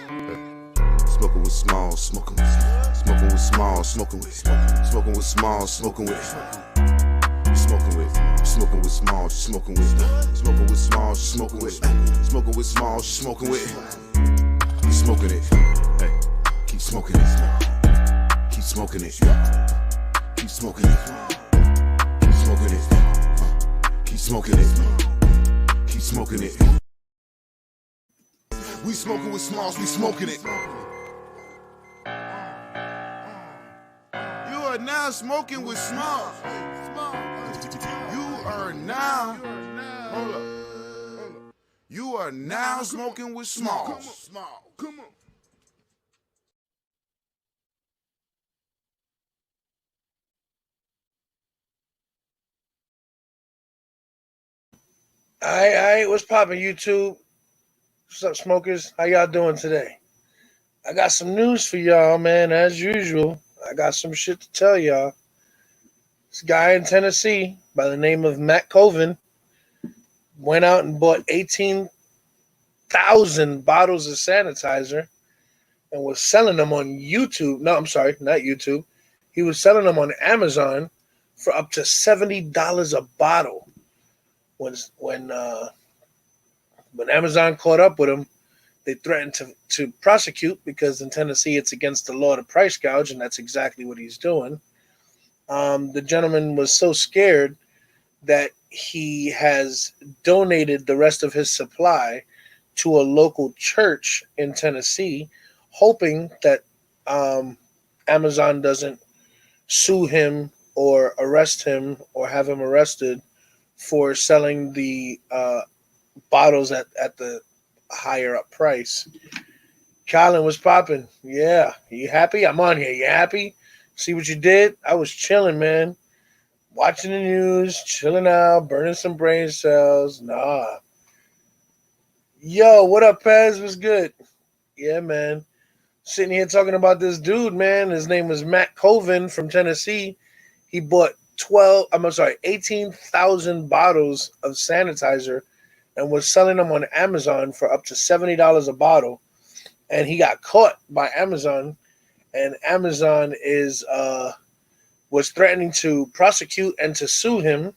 Smoking with small, smoking with small, smoking with small, smoking with small, smoking with small, smoking with. Keep smoking it, hey, keep smoking it, keep smoking it, keep smoking it, keep smoking it, keep smoking it, keep smoking it. We smoking with smalls, we smoking it. You are now smoking with smalls. You are now, hold up. You are now smoking with smalls. Come on. All right, what's poppin', YouTube? What's up, smokers? How y'all doing today? I got some news for y'all, man. As usual, I got some shit to tell y'all. This guy in Tennessee by the name of Matt Coven went out and bought 18,000 bottles of sanitizer and was selling them on YouTube. No, I'm sorry, not YouTube. He was selling them on Amazon for up to $70 a bottle. When Amazon caught up with him, they threatened to prosecute because in Tennessee it's against the law to price gouge, and that's exactly what he's doing. The gentleman was so scared that he has donated the rest of his supply to a local church in Tennessee, hoping that Amazon doesn't sue him or arrest him or have him arrested for selling the bottles at the higher up price. Colin was popping. Yeah. You happy? I'm on here. You happy? See what you did? I was chilling, man. Watching the news, chilling out, burning some brain cells. Nah. Yo, what up, Pez? What's good? Yeah, man. Sitting here talking about this dude, man. His name was Matt Coven from Tennessee. He bought 18,000 bottles of sanitizer and was selling them on Amazon for up to $70 a bottle. And he got caught by Amazon, and Amazon was threatening to prosecute and to sue him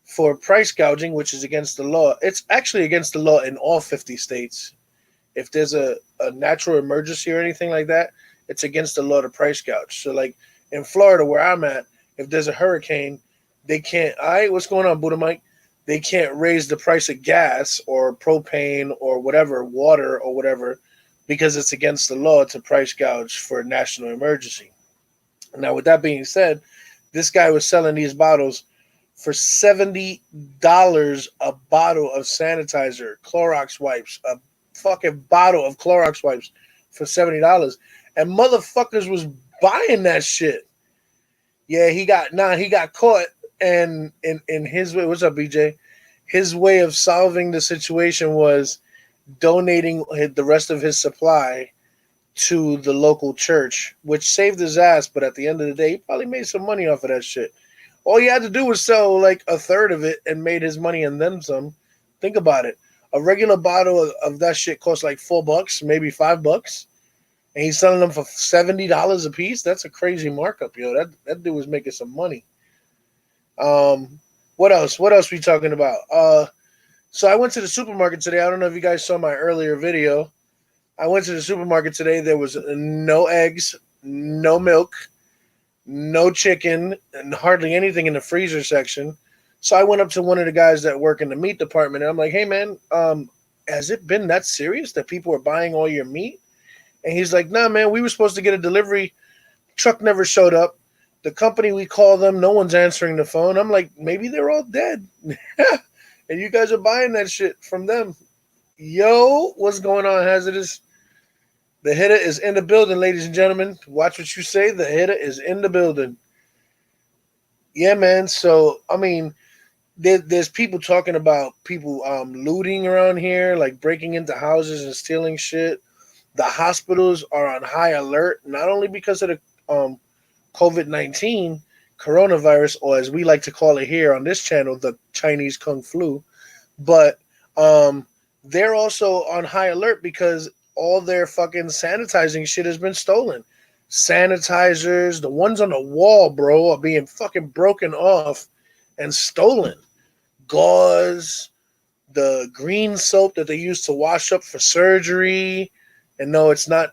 for price gouging, which is against the law. It's actually against the law in all 50 states. If there's a natural emergency or anything like that, it's against the law to price gouge. So like in Florida where I'm at, if there's a hurricane, they can't, all right, what's going on, Buddha Mike? They can't raise the price of gas or propane or whatever, water or whatever, because it's against the law to price gouge for a national emergency. Now, with that being said, this guy was selling these bottles for $70 a bottle of sanitizer, Clorox wipes, a fucking bottle of Clorox wipes for $70. And motherfuckers was buying that shit. Yeah, he got caught, and in his way, what's up, BJ? His way of solving the situation was donating the rest of his supply to the local church, which saved his ass, but at the end of the day, he probably made some money off of that shit. All he had to do was sell like a third of it and made his money and then some. Think about it. A regular bottle of that shit costs like $4, maybe $5. And he's selling them for $70 a piece. That's a crazy markup, yo. That dude was making some money. What else? What else we talking about? So I went to the supermarket today. I don't know if you guys saw my earlier video. I went to the supermarket today. There was no eggs, no milk, no chicken, and hardly anything in the freezer section. So I went up to one of the guys that work in the meat department, and I'm like, hey, man, has it been that serious that people are buying all your meat? And he's like, nah, man, we were supposed to get a delivery. Truck never showed up. The company, we call them, no one's answering the phone. I'm like, maybe they're all dead. And you guys are buying that shit from them. Yo, what's going on, Hazardous? The hitter is in the building, ladies and gentlemen. Watch what you say. The hitter is in the building. Yeah, man. So, I mean, there's people talking about people looting around here, like breaking into houses and stealing shit. The hospitals are on high alert, not only because of the COVID-19 coronavirus, or as we like to call it here on this channel, the Chinese Kung Flu, but they're also on high alert because all their fucking sanitizing shit has been stolen. Sanitizers, the ones on the wall, bro, are being fucking broken off and stolen. Gauze, the green soap that they use to wash up for surgery. And no, it's not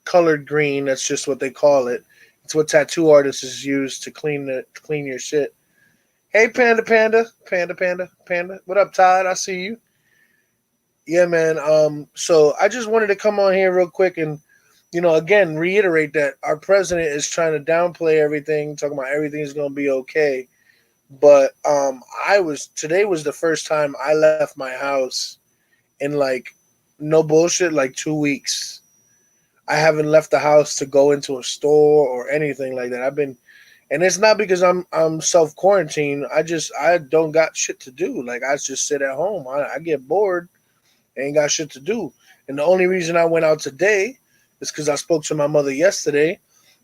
colored green. That's just what they call it. It's what tattoo artists use to clean your shit. Hey, Panda. What up, Todd? I see you. Yeah, man. So I just wanted to come on here real quick and, again, reiterate that our president is trying to downplay everything, talking about everything's gonna be okay. But today was the first time I left my house in like no bullshit, like 2 weeks. I haven't left the house to go into a store or anything like that. And it's not because I'm self quarantined. I don't got shit to do. Like I just sit at home. I get bored. Ain't got shit to do. And the only reason I went out today is because I spoke to my mother yesterday.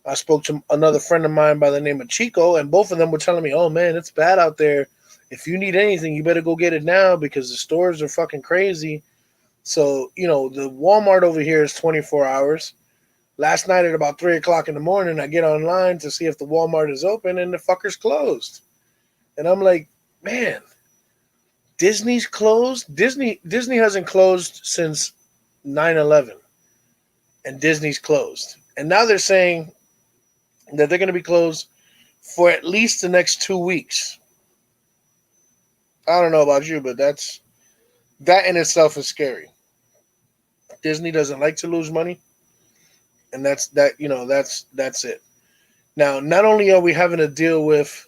I spoke to another friend of mine by the name of Chico, and both of them were telling me, "Oh man, it's bad out there. If you need anything, you better go get it now because the stores are fucking crazy." So the Walmart over here is 24 hours. Last night at about 3 o'clock in the morning, I get online to see if the Walmart is open, and the fucker's closed. And I'm like, man, Disney's closed. Disney hasn't closed since 9/11, and Disney's closed. And now they're saying that they're going to be closed for at least the next 2 weeks. I don't know about you, but that in itself is scary. Disney doesn't like to lose money, and that's it. Now, not only are we having to deal with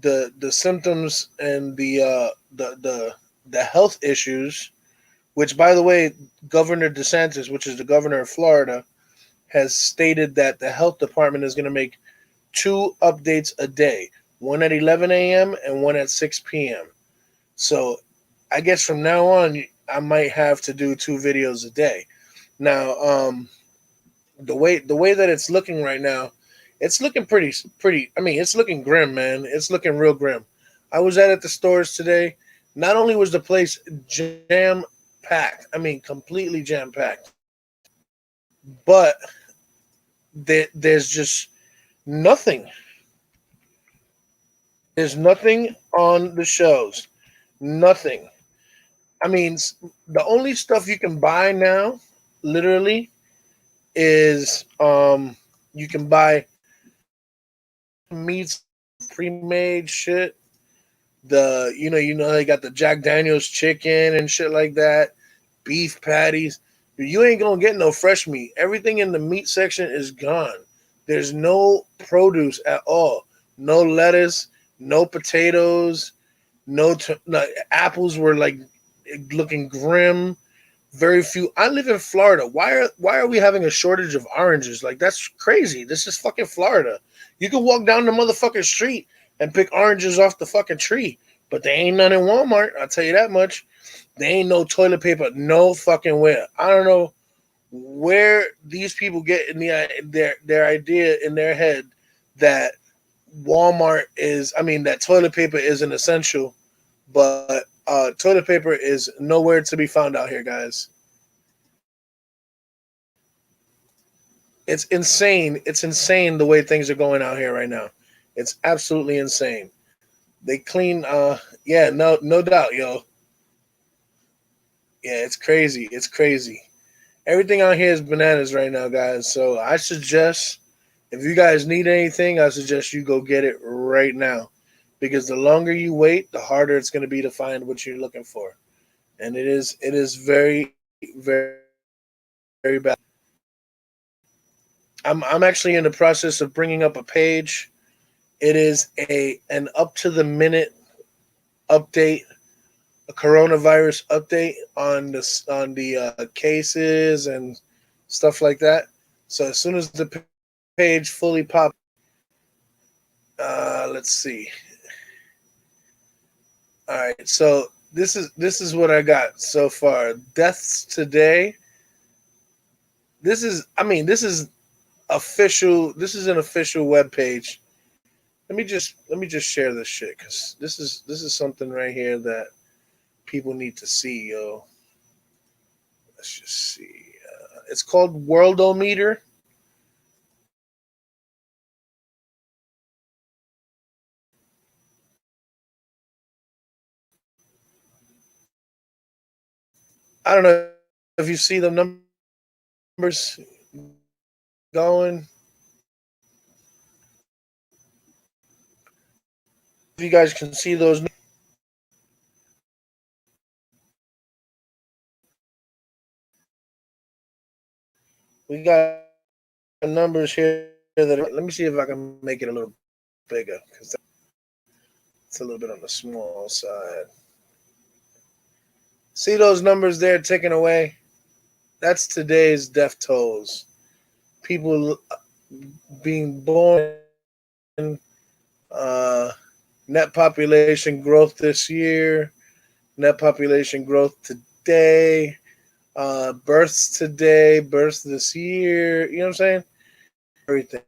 the symptoms and the health issues, which, by the way, Governor DeSantis, which is the governor of Florida, has stated that the health department is going to make 2 updates a day, one at 11 a.m. and one at 6 p.m. So I guess from now on, I might have to do 2 videos a day. Now, the way that it's looking right now, it's looking pretty. I mean, it's looking grim, man. It's looking real grim. I was at the stores today. Not only was the place jam packed, I mean, completely jam packed, but there's just nothing. There's nothing on the shelves. Nothing. I mean, the only stuff you can buy now, literally, is you can buy meats, pre-made shit. They got the Jack Daniels chicken and shit like that, beef patties. You ain't gonna get no fresh meat. Everything in the meat section is gone. There's no produce at all. No lettuce, no potatoes, no apples were like looking grim. Very few. I live in Florida. Why are we having a shortage of oranges? Like that's crazy. This is fucking Florida. You can walk down the motherfucking street and pick oranges off the fucking tree, but they ain't none in Walmart. I'll tell you that much. They ain't no toilet paper, no fucking where. I don't know where these people get in their idea in their head that that toilet paper is an essential, but toilet paper is nowhere to be found out here, guys. It's insane. It's insane the way things are going out here right now. It's absolutely insane. They clean. Yeah, no doubt, yo. Yeah, it's crazy. It's crazy. Everything out here is bananas right now, guys. So I suggest if you guys need anything, I suggest you go get it right now, because the longer you wait, the harder it's going to be to find what you're looking for, and it is very, very bad. I'm actually in the process of bringing up a page. It is an up to the minute update, a coronavirus update on the cases and stuff like that. So as soon as the page fully pops, let's see. All right, so this is what I got so far. Deaths today. This is official. This is an official web page. Let me just share this shit, because this is something right here that people need to see, yo. Let's just see. it's called Worldometer. I don't know if you see the numbers going. If you guys can see those, we got numbers here that let me see if I can make it a little bigger because it's a little bit on the small side. See those numbers there ticking away? That's today's death tolls. People being born, net population growth this year, net population growth today, births today, births this year. You know what I'm saying? Everything.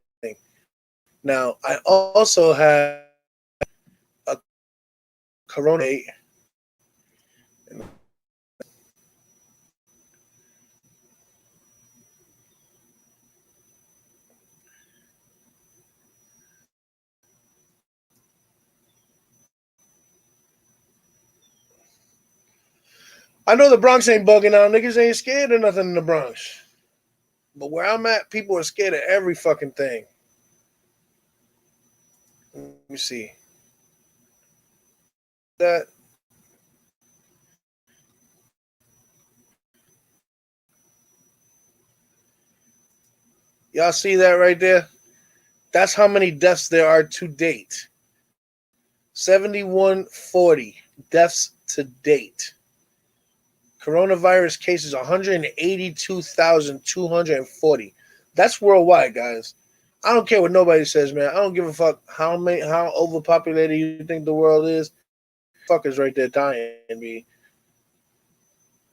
Now, I also have a corona. I know the Bronx ain't bugging out. Niggas ain't scared of nothing in the Bronx. But where I'm at, people are scared of every fucking thing. Let me see. That y'all see that right there? That's how many deaths there are to date. 7140 deaths to date. Coronavirus cases 182,240. That's worldwide, guys. I don't care what nobody says, man. I don't give a fuck how overpopulated you think the world is. Fuckers right there dying, me.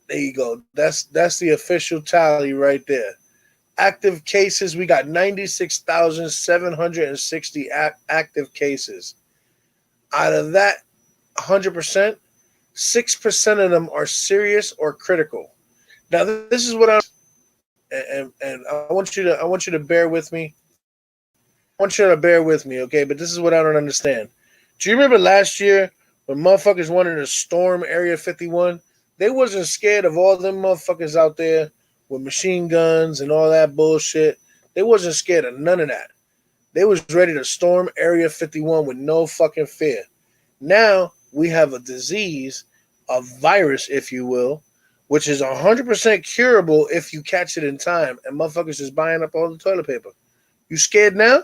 There you go. That's the official tally right there. Active cases, we got 96,760 active cases. Out of that 100%, 6% of them are serious or critical. Now, this is what I'm, and I want you to bear with me. I want you to bear with me, okay? But this is what I don't understand. Do you remember last year when motherfuckers wanted to storm Area 51? They wasn't scared of all them motherfuckers out there with machine guns and all that bullshit. They wasn't scared of none of that. They was ready to storm Area 51 with no fucking fear. Now we have a disease, a virus, if you will, which is 100% curable if you catch it in time, and motherfuckers is buying up all the toilet paper. You scared now?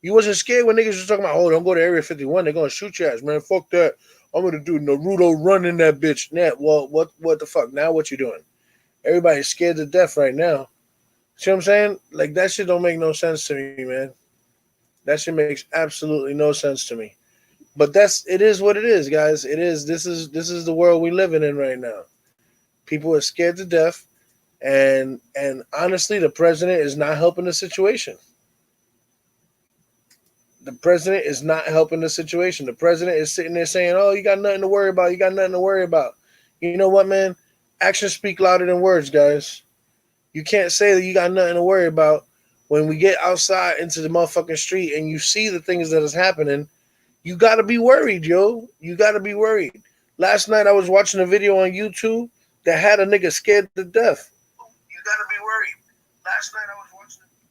You wasn't scared when niggas was talking about, oh, don't go to Area 51. They're going to shoot your ass, man. Fuck that. I'm going to do Naruto run in that bitch. Nah, well, what the fuck? Now what you doing? Everybody's scared to death right now. See what I'm saying? Like, that shit don't make no sense to me, man. That shit makes absolutely no sense to me. But it is what it is, guys. It is. This is the world we living in right now. People are scared to death. And honestly, the president is not helping the situation. The president is not helping the situation. The president is sitting there saying, oh, you got nothing to worry about. You got nothing to worry about. You know what, man? Actions speak louder than words, guys. You can't say that you got nothing to worry about when we get outside into the motherfucking street and you see the things that is happening. You got to be worried, yo. You got to be worried. Last night I was watching a video on YouTube that had a nigga scared to death. You got to be worried. Last night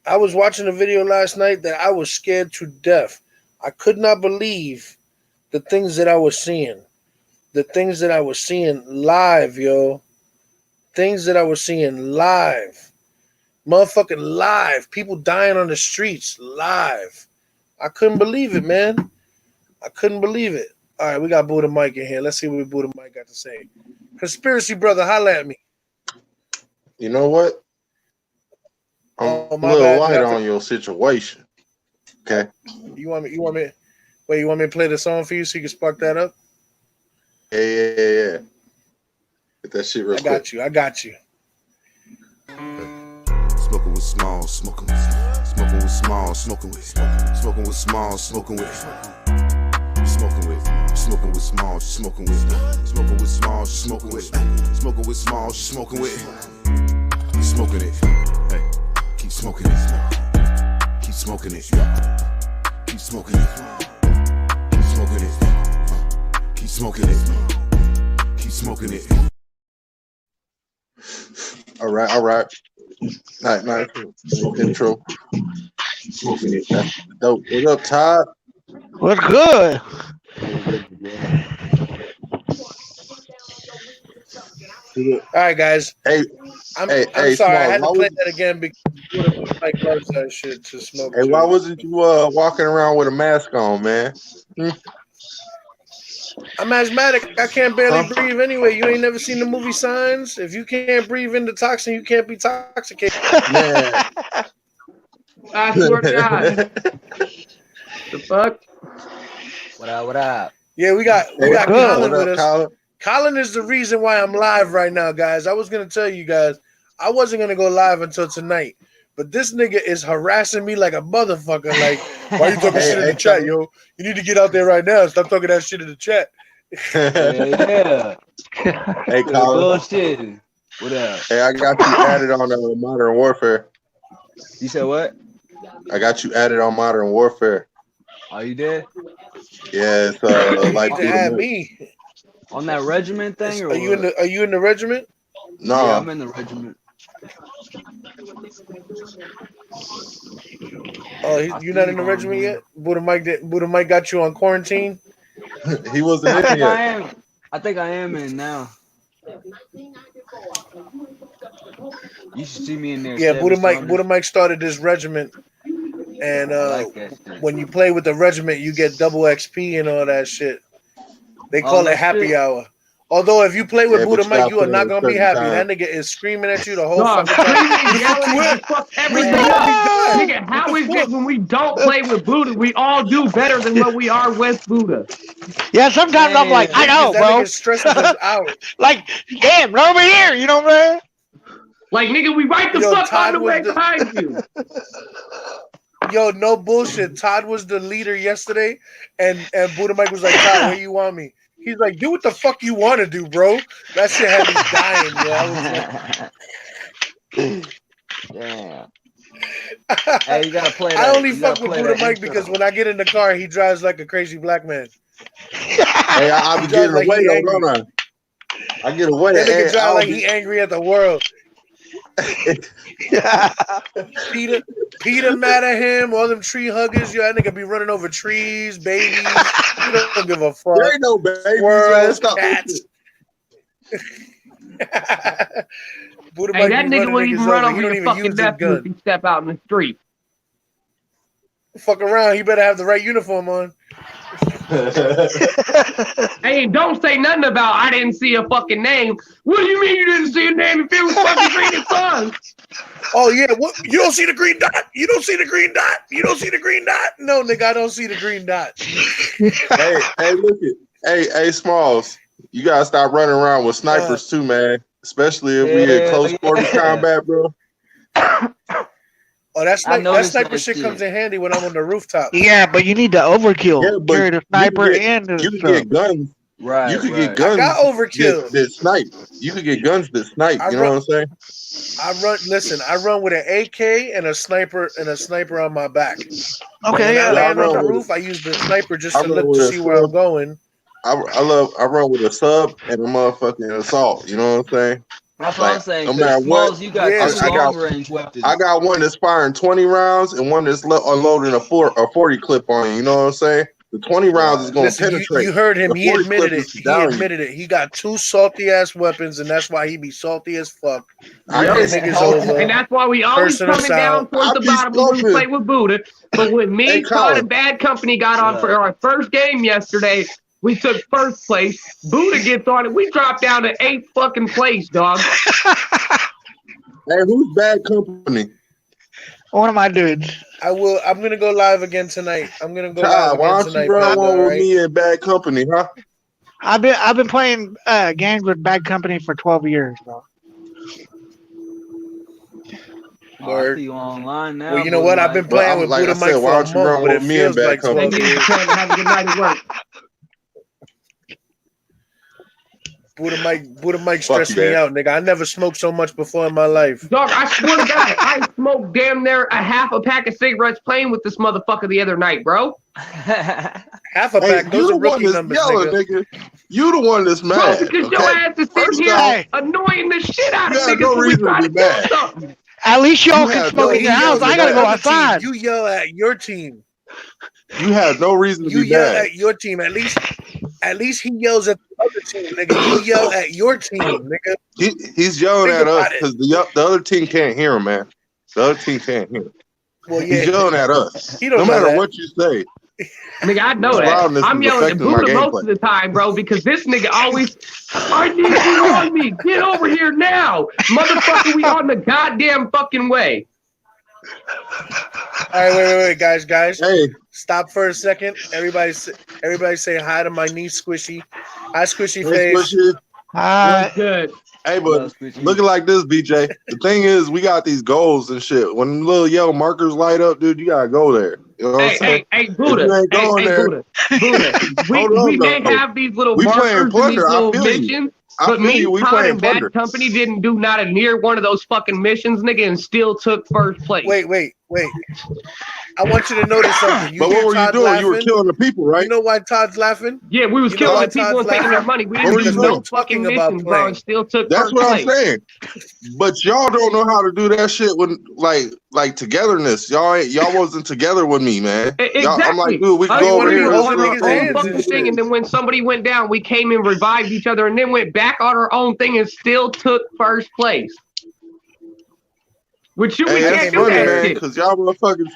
I was watching a video last night that I was scared to death. I could not believe the things that I was seeing. The things that I was seeing live, yo. Things that I was seeing live. Motherfucking live. People dying on the streets live. I couldn't believe it, man. I couldn't believe it. All right, we got Buddha Mike in here. Let's see what Buddha Mike got to say. Conspiracy brother, holla at me. You know what? I'm a little light on your situation. Okay. You want me? Wait, you want me to play the song for you so you can spark that up? Yeah. Get that shit real quick. I got you. Smoking with small, smoking with small, smoking with small, smoking with small, smoking with small, smoking with smoking it. Hey, keep smoking it. Keep smoking it. Keep smoking it. Keep smoking it. Keep smoking it. Keep smoking it. All right. Nice. Intro. Smoking it. That's dope. What up, Todd? What's good? All right, guys. Hey, I'm hey, sorry. I Small. had to play that again because Mike loves that shit to smoke. Hey, why wasn't you walking around with a mask on, man? I'm asthmatic. I can't barely breathe anyway. You ain't never seen the movie Signs? If you can't breathe in the toxin, you can't be toxicated. Man. I swear to God. The fuck? What up? Yeah, we got What Colin with up, us. Colin? Colin is the reason why I'm live right now, guys. I was gonna tell you guys I wasn't gonna go live until tonight, but this nigga is harassing me like a motherfucker. Like, why you talking shit in the chat, yo? You need to get out there right now. Stop talking that shit in the chat. Yeah. Hey, Colin. Bullshit. What up? Hey, I got you added on Modern Warfare. You said what? I got you added on Modern Warfare. Oh, you did? Yeah, it's You like need to add me. On that regiment thing, or Are you in the regiment? No. Yeah, I'm in the regiment. Oh, you're not in the regiment yet? Buddha Mike got you on quarantine. He wasn't in yet. I think I am in now. You should see me in there. Yeah, Buddha Mike started this regiment, and when you play with the regiment, you get double XP and all that shit. They call it happy hour. Although if you play with Buddha Mike, you are not gonna be happy. That nigga is screaming at you the whole fucking time. Screaming, yelling, fuck everything up. Nigga, how is it when we don't play with Buddha, we all do better than what we are with Buddha? Yeah, sometimes I'm like, I know, that bro. Nigga stresses us out. Like, damn, they're over here. You know what I'm saying? Like, nigga, we right the fuck on the way behind you. Yo, no bullshit. Todd was the leader yesterday, and Buddha Mike was like, Todd, where you want me? He's like, do what the fuck you want to do, bro. That shit had me dying, yo. Damn. Hey, you gotta play that. I only fuck with Buddha Mike because when I get in the car, he drives like a crazy black man. Hey, I be getting away, don't I? I get away. That nigga drive like he angry at the world. Peter mad at him, all them tree huggers, yo, that nigga be running over trees, babies. You don't give a fuck. There ain't no babies, squirrels, cats. Hey, that nigga would even run over your fucking nephew if he step out in the street. Fuck around, he better have the right uniform on. Hey, don't say nothing about I didn't see a fucking name. What do you mean you didn't see a name if it was fucking green and sun? Oh yeah, what? You don't see the green dot? You don't see the green dot? You don't see the green dot? No, nigga, I don't see the green dot. Hey, look it. Hey, Smalls, you gotta stop running around with snipers too, man. Especially if we in close quarters combat, bro. Oh, that sniper shit comes in handy when I'm on the rooftop. Yeah, but you need the overkill. Yeah, but carry the sniper and the you can get guns. Right. You could get guns. I got overkill. That snipe. You could get guns that snipe. You know what I'm saying? I run with an AK and a sniper on my back. Okay, when I land on the roof, I use the sniper just to look to see where I'm going. I run with a sub and a motherfucking assault. You know what I'm saying? That's what I'm saying. No matter Smalls, what, you got long range weapons. I got one that's firing 20 rounds and one that's unloading a 40 clip on you. You know what I'm saying? The 20 rounds is going to penetrate. You heard him. He admitted it. He admitted it. He got two salty ass weapons, and that's why he be salty as fuck. And that's why we always coming down towards the bottom when we play with Buddha. But when me, Todd, and Bad Company got on for our first game yesterday, we took first place. Buddha gets on it. We dropped down to 8th fucking place, dog. Hey, who's Bad Company? One of my dudes. I'm gonna go live again tonight. I'm gonna go live again why tonight. Why don't you run one with me and Bad Company, huh? I've been playing games with Bad Company for 12 years, bro. I see you online now. Well, you know what? I've been playing with Buddha Mike for a month, but it feels like 12 years. Have a good night at work. Buddha Mike stressing me out, nigga. I never smoked so much before in my life. Dog, I swear to God, I smoked damn near a half a pack of cigarettes playing with this motherfucker the other night, bro. Half a pack. Those are rookie numbers, nigga. You the one that's mad. Bro, because your ass is sitting here annoying the shit out of niggas no when we reason try to to be do mad. something. At least y'all can smoke in your house. I gotta go outside. You yell at your team. You have no reason to be mad. You yell at your team. At least he yells at the other team, nigga. You yell at your team, nigga. He's yelling at us because the other team can't hear him, man. The other team can't hear him. Well, yeah. He's yelling at us. He don't no know matter that. what you say. Nigga, I know that. I'm yelling at Buddha most of the time, bro, because this nigga always, I need you on me. Get over here now. Motherfucker, we on the goddamn fucking way. All right, wait, guys. Hey. Stop for a second. Everybody say hi to my niece, Squishy. Hi, Squishy face. Squishy. Hi. Good. Hey, but looking like this, BJ. The thing is, we got these goals and shit. When little yellow markers light up, dude, you gotta go there. You know what I'm saying? Hey, Buddha. Buddha. We may have these little markers and these little missions, but me, Todd, and Bad Company didn't do not a near one of those fucking missions, nigga, and still took first place. Wait. I want you to notice something. But what were you doing? Laughing? You were killing the people, right? You know why Todd's laughing? Yeah, we was killing the people and taking their money. We didn't do no fucking missions, bro, and still took first place. That's what I'm saying. But y'all don't know how to do that shit when like togetherness. Y'all wasn't together with me, man. Exactly. I'm like, dude, we can go over here and then when somebody went down, we came and revived each other and then went back on our own thing and still took first place. Which we can't do that shit. Because y'all motherfuckers.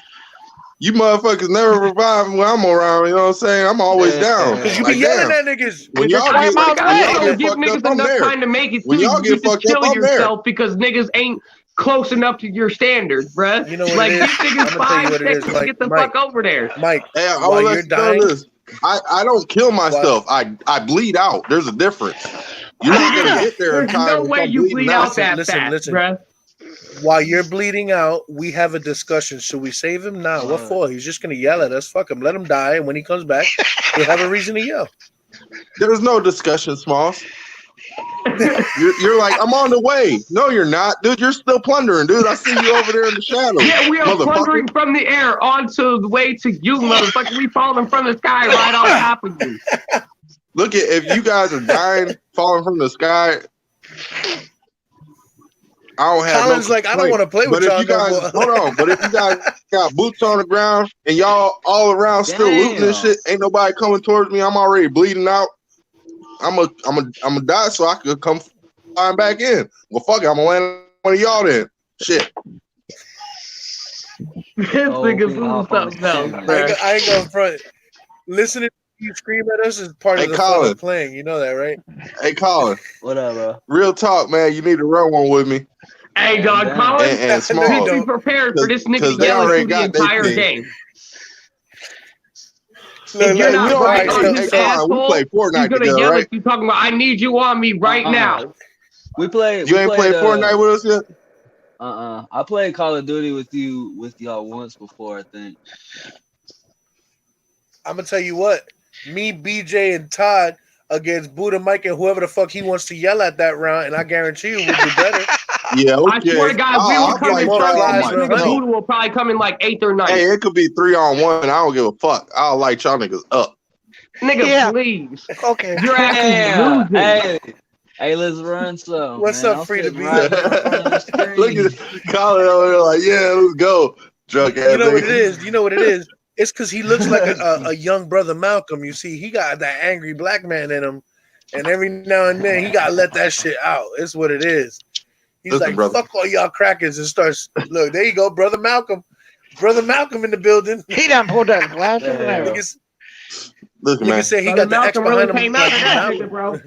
You motherfuckers never revive when I'm around, you know what I'm saying? I'm always down. Because you be yelling at niggas. When y'all get fucked up, give niggas enough time to make it when y'all get fucked up, I'm there. Because niggas ain't close enough to your standard, bruh. You know what like, it is? these niggas 5 seconds to get the fuck over there. Mike, hey, while you're dying, I don't kill myself. I bleed out. There's a difference. You're not going to get there in time. There's no way you bleed out that fast, bruh. While you're bleeding out, we have a discussion. Should we save him? Nah, what for? He's just going to yell at us. Fuck him. Let him die. And when he comes back, we'll have a reason to yell. There's no discussion, Smalls. You're like, I'm on the way. No, you're not. Dude, you're still plundering. Dude, I see you over there in the shadows. Yeah, we are plundering from the air onto the way to you, motherfucker. We falling from the sky right on top of you. Look, if you guys are dying, falling from the sky, I don't have Colin's like, I don't want to play with y'all. Hold on, but if you guys got boots on the ground and y'all all around still looting and shit, ain't nobody coming towards me. I'm already bleeding out. I'm a die so I could come flying back in. Well, fuck it, I'm gonna land one of y'all then. Shit. This nigga's doing something else. I ain't going front. Listening to you scream at us is part of the fun of playing. You know that, right? Hey, Colin. What up, bro? Real talk, man. You need to run one with me. Hey, dog, Colin. And be prepared for this nigga yelling through the entire game. If you're not right on this asshole, we play Fortnite he's gonna yell at you talking about, I need you on me right now. We played. You ain't played Fortnite with us yet? I played Call of Duty with y'all once before, I think. I'm gonna tell you what. Me, BJ, and Todd against Buddha Mike and whoever the fuck he wants to yell at that round, and I guarantee you we'll do better. Yeah, okay. I swear to God, if we will come in first, Buddha will probably come in like 8th or 9th. Hey, it could be 3-on-1. I don't give a fuck. I'll light y'all niggas up. Nigga, please. Okay. You're actually losing. Hey, let's run some. What's up, Free to Be? Look at Colin over there like, yeah, let's go. Drunk ass. You know what it is? It's because he looks like a young brother Malcolm. You see, he got that angry black man in him, and every now and then he gotta let that shit out. It's what it is. He's like, fuck all y'all crackers, and starts. Look, there you go, brother Malcolm. Brother Malcolm in the building. He done pulled that glass over there. Look, man. Say he got the X behind him. Came out of that nigga, bro.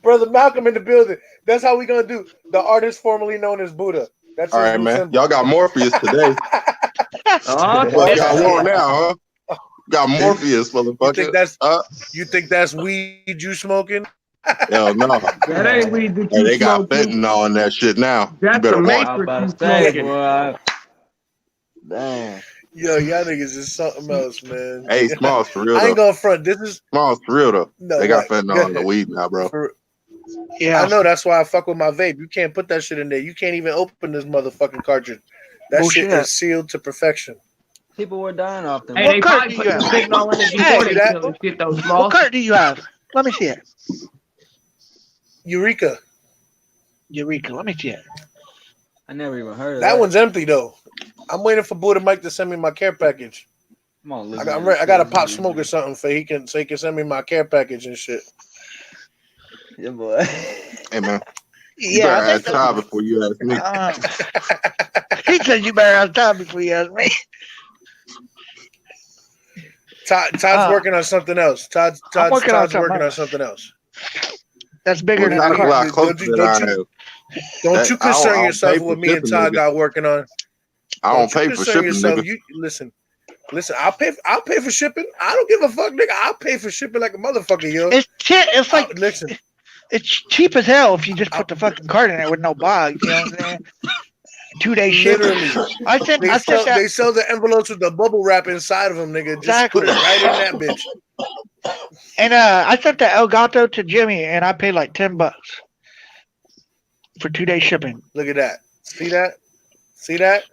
Brother Malcolm in the building. That's how we gonna do. The artist formerly known as Buddha. That's all right, man. Y'all got Morpheus today. What y'all want now, huh? Got Morpheus, motherfucker. You think that's weed you smoking? Hell no. That ain't weed that you they got fentanyl in that shit now. That's the Matrix you smoking. Damn. Yo, y'all niggas is something else, man. Hey, Smalls for real I ain't though. going front. This is Smalls for real though. no. They got What? fentanyl in the weed now, bro. Yeah, I know. That's why I fuck with my vape. You can't put that shit in there. You can't even open this motherfucking cartridge. That Bullshit. shit is sealed to perfection. People were dying off them. Hey, What they cart probably do put you the have? fentanyl in it Hey, before see they that? kill the shit, though, What Small. cart do you have? Let me see it. Eureka. Eureka. Let me see it. I never even heard of That that. one's empty though. I'm waiting for Buddha Mike to send me my care package. Come on, look. I got to pop smoke or something so he can send me my care package and shit. Yeah, boy. Hey man, you Yeah, better I ask think Todd before you ask me. he said you better have time before you ask me. Todd's working on something else. Todd's working on something else. That's bigger Well, than Todd the a lot cart. closer than I am. Don't you concern I don't yourself pay with for what me and shipping, Todd nigga. got working on. I don't pay for concern shipping, yourself. nigga. You listen. I'll pay for shipping. I don't give a fuck, nigga. I'll pay for shipping like a motherfucker, yo. It's like listen. It's cheap as hell if you just put the fucking cart in there with no box. You know what I'm saying? 2-day shipping. Literally, They sell the envelopes with the bubble wrap inside of them, nigga. Just put it right in that bitch. And I sent the El Gato to Jimmy, and I paid like $10 for 2-day shipping. Look at that. See that? See that?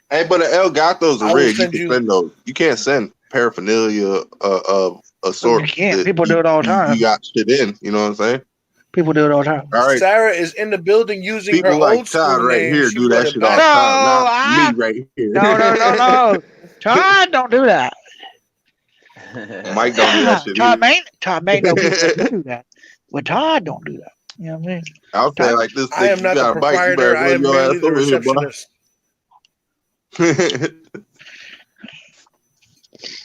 Hey, but the El Gatos are rig. You can you send those. You can't send paraphernalia of a sort. You can't. People do it all the time. You got shit in. You know what I'm saying? People do it all the time. All right. Sarah is in the building using People her like old school Todd right name. here She do brought that it shit all back. the time. Not me right here. No. Todd, don't do that. Mike don't do that shit Todd may know people that do that. But Todd don't do that. You know what I mean? I'll say like this. I am not the proprietor. I am merely the receptionist.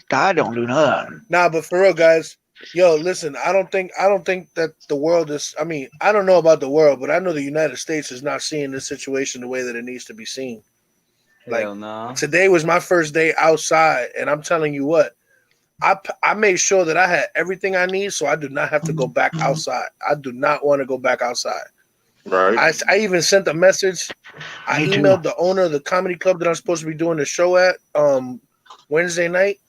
Todd don't do nothing. Nah, but for real, guys. Yo, listen. I don't think that the world is. I mean, I don't know about the world, but I know the United States is not seeing this situation the way that it needs to be seen. Hell no. Today was my first day outside, and I'm telling you what, I made sure that I had everything I need, so I do not have to go back outside. I do not want to go back outside. Right. I even sent a message. I emailed the owner of the comedy club that I'm supposed to be doing the show at Wednesday night,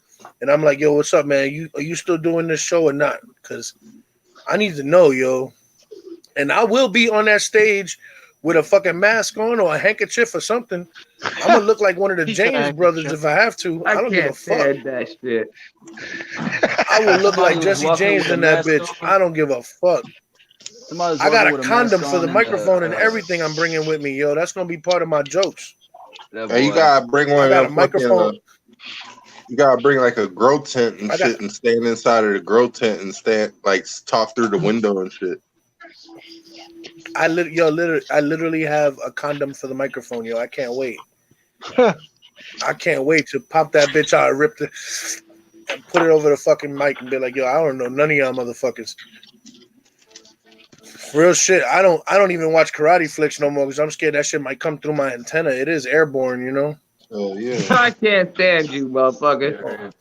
and I'm like, yo, what's up, man? Are you still doing this show or not? Because I need to know, yo. And I will be on that stage with a fucking mask on or a handkerchief or something. I'm gonna look like one of the James brothers if I have to. I don't give a fuck. That shit. I will look like Jesse James in that bitch. I don't give a fuck. I got a condom for the microphone and everything I'm bringing with me, yo. That's gonna be part of my jokes. Hey, you gotta bring one of them microphone. You gotta bring like a grow tent and shit and stand inside of the grow tent and stand like talk through the window and shit. I literally have a condom for the microphone, yo. I can't wait. I can't wait to pop that bitch out, rip it, and put it over the fucking mic and be like, yo, I don't know none of y'all motherfuckers. Real shit. I don't even watch karate flicks no more because I'm scared that shit might come through my antenna. It is airborne, you know. Oh yeah. I can't stand you, motherfucker.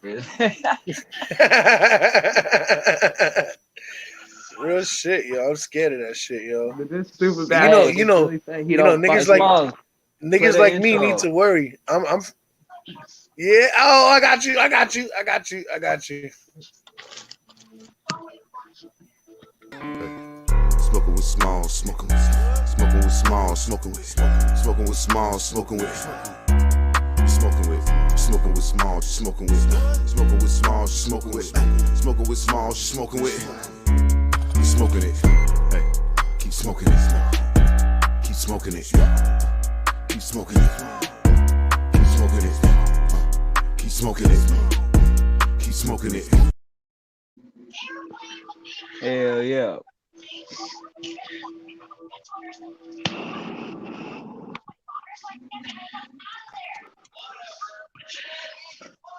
Real shit, yo. I'm scared of that shit, yo. This stupid guy. You know, niggas like me need to worry. I'm. Yeah. Oh, I got you. Smoking with small, smoking with small, smoking with small, smoking with small, smoking with small, smoking with. Keep smoking it, hey, keep smoking it, keep smoking it, keep smoking it, keep smoking it, keep smoking it, keep smoking it. Hell yeah.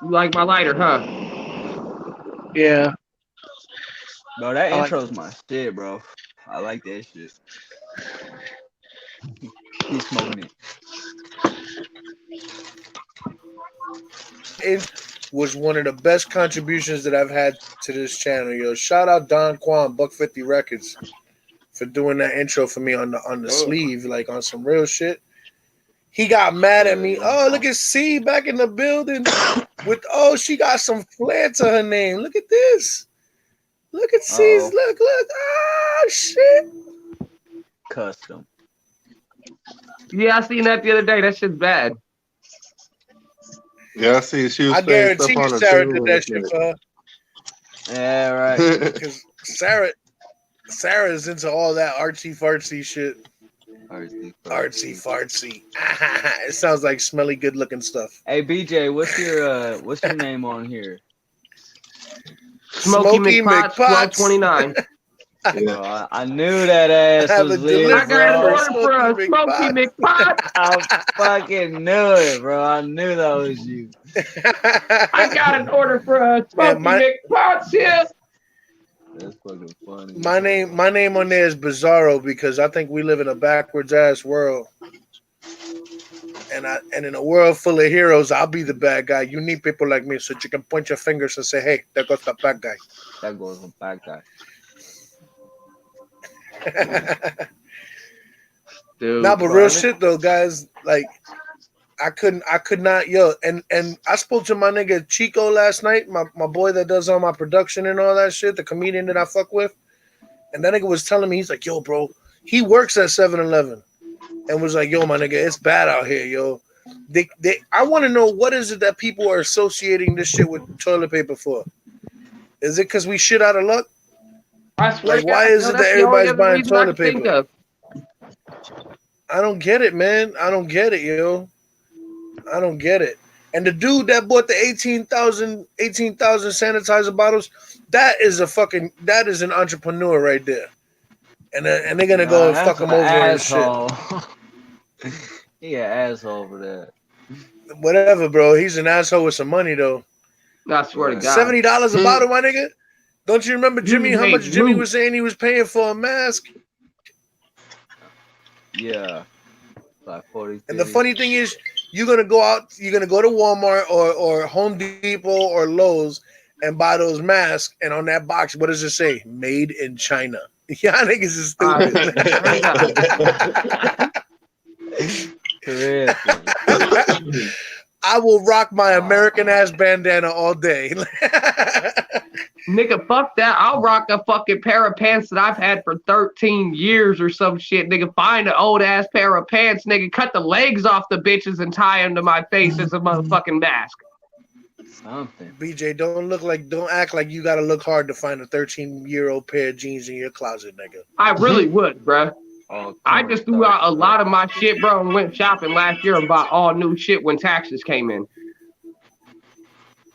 You like my lighter, huh? Yeah. Bro, that intro's my shit, bro. I like that shit. He's smoking it. It was one of the best contributions that I've had to this channel, yo. Shout out Don Quan, Buck50 Records, for doing that intro for me on the sleeve, like on some real shit. He got mad at me. Oh, look at C back in the building with she got some flair to her name. Look at this. Look at C's. Look. Ah, shit. Custom. Yeah, I seen that the other day. That shit's bad. Yeah, I see. She was. I guarantee you, Sarah did that shit for her. Yeah, right. Because Sarah's into all that artsy fartsy shit. Artsy fartsy. It sounds like smelly, good looking stuff. Hey BJ, what's your name on here? Smokey McPotts 1229. Bro, I knew that ass was lit, I got an bro. order for a Smokey McPotts. I fucking knew it, bro. I knew that was you. I got an order for a Smokey McPotts here. That's fucking funny. My name on there is Bizarro because I think we live in a backwards ass world. And in a world full of heroes, I'll be the bad guy. You need people like me so you can point your fingers and say, "Hey, there goes the bad guy." That goes the bad guy. Dude, nah, but real shit though, guys. Like, I could not, and I spoke to my nigga Chico last night, my boy that does all my production and all that shit, the comedian that I fuck with, and that nigga was telling me, he's like, yo, bro, he works at 7-Eleven, and was like, yo, my nigga, it's bad out here, yo. I want to know what is it that people are associating this shit with toilet paper for? Is it because we shit out of luck? I swear, like, why is it that everybody's buying toilet paper? I don't get it, man. I don't get it, yo. I don't get it. And the dude that bought the 18,000 sanitizer bottles, that is an entrepreneur right there. And they're gonna go and fuck him over asshole. and shit. He an asshole for that. Whatever, bro. He's an asshole with some money though. I swear to God. $70 a bottle, my nigga. Don't you remember Jimmy? How much Jimmy was saying he was paying for a mask? Yeah, like 40. And the funny thing is, you're gonna go to Walmart or Home Depot or Lowe's and buy those masks, and on that box, what does it say? Made in China. Y'all niggas is stupid. I will rock my American ass bandana all day. Nigga, fuck that. I'll rock a fucking pair of pants that I've had for 13 years or some shit. Nigga, find an old ass pair of pants. Nigga, cut the legs off the bitches and tie them to my face as a motherfucking mask. Something. BJ, don't act like you gotta look hard to find a 13-year-old pair of jeans in your closet, nigga. I really would, bruh. I just threw out a lot of my shit, bro, and went shopping last year and bought all new shit when taxes came in.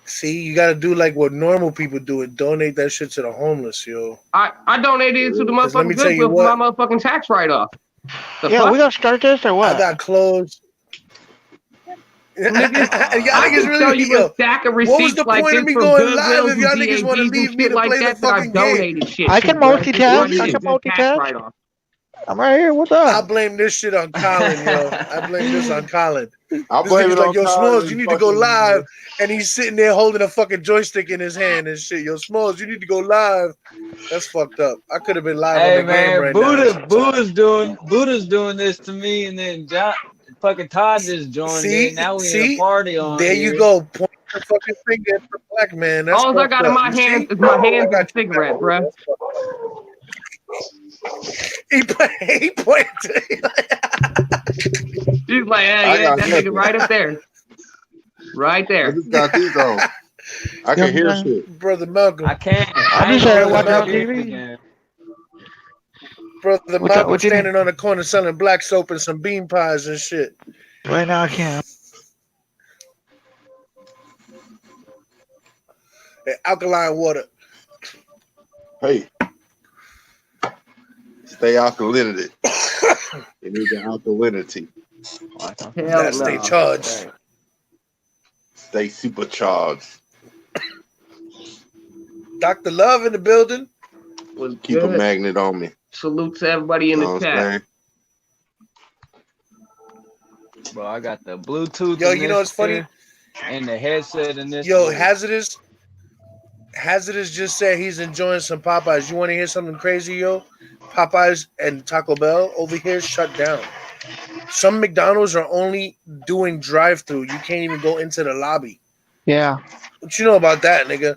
See, you gotta do like what normal people do and donate that shit to the homeless, yo. I donated it to the motherfucking Goodwill for my motherfucking tax write-off. We gonna start this or what? I got clothes. Y'all niggas really you a stack of receipts like this from Goodwill if y'all niggas want to leave me to play the fucking game. I can multitask. I'm right here. What's up? I blame this shit on Colin, yo. I blame this on Colin. I blame it on Yo, Colin. Smalls, you need to go live. And he's sitting there holding a fucking joystick in his hand and shit. Yo, Smalls, you need to go live. That's fucked up. I could have been live on the game right now. Buddha's doing this to me, and then fucking Todd just joined in. Now we in a party on. There you go. Point your fucking finger at the black man. That's all I got in my hands is my hands and a cigarette, bro. He pointed. She's like, yeah, that nigga right up there. Right there. I just got these on. I can hear shit. Brother Malcolm. I can't. I'm just here watching TV. Brother Malcolm standing on the corner selling black soap and some bean pies and shit. Right now I can't. And alkaline water. Hey. Stay alkalinity. You need the alkalinity. Stay charged. Stay supercharged. Dr. Love in the building. Keep a magnet on me. Salute to everybody in the chat. Bro, I got the Bluetooth. Yo, you know what's funny? And the headset in this. Yo, Hazardous just said he's enjoying some Popeyes. You want to hear something crazy, yo? Popeyes and Taco Bell over here shut down. Some McDonald's are only doing drive-through. You can't even go into the lobby. Yeah. What you know about that, nigga?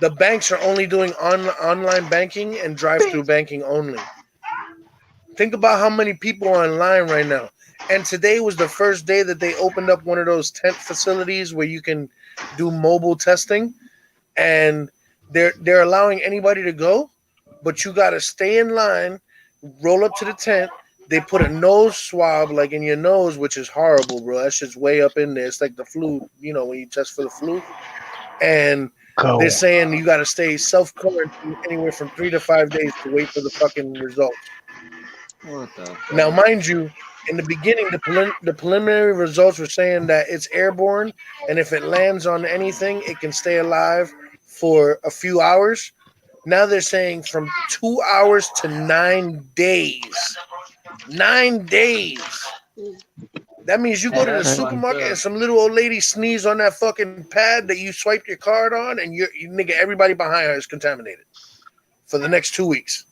The banks are only doing online banking and drive-through banking only. Think about how many people are online right now. And today was the first day that they opened up one of those tent facilities where you can do mobile testing, and they're allowing anybody to go, but you got to stay in line, roll up to the tent. They put a nose swab like in your nose, which is horrible, bro. That shit's way up in there. It's like the flu, you know, when you test for the flu. And they're saying you got to stay self-quarantine anywhere from 3 to 5 days to wait for the fucking results. What the fuck? Now, mind you, in the beginning, the preliminary results were saying that it's airborne, and if it lands on anything, it can stay alive for a few hours. Now they're saying from 2 hours to 9 days. 9 days. That means you go to the supermarket and some little old lady sneeze on that fucking pad that you swiped your card on, and you nigga, everybody behind her is contaminated for the next 2 weeks.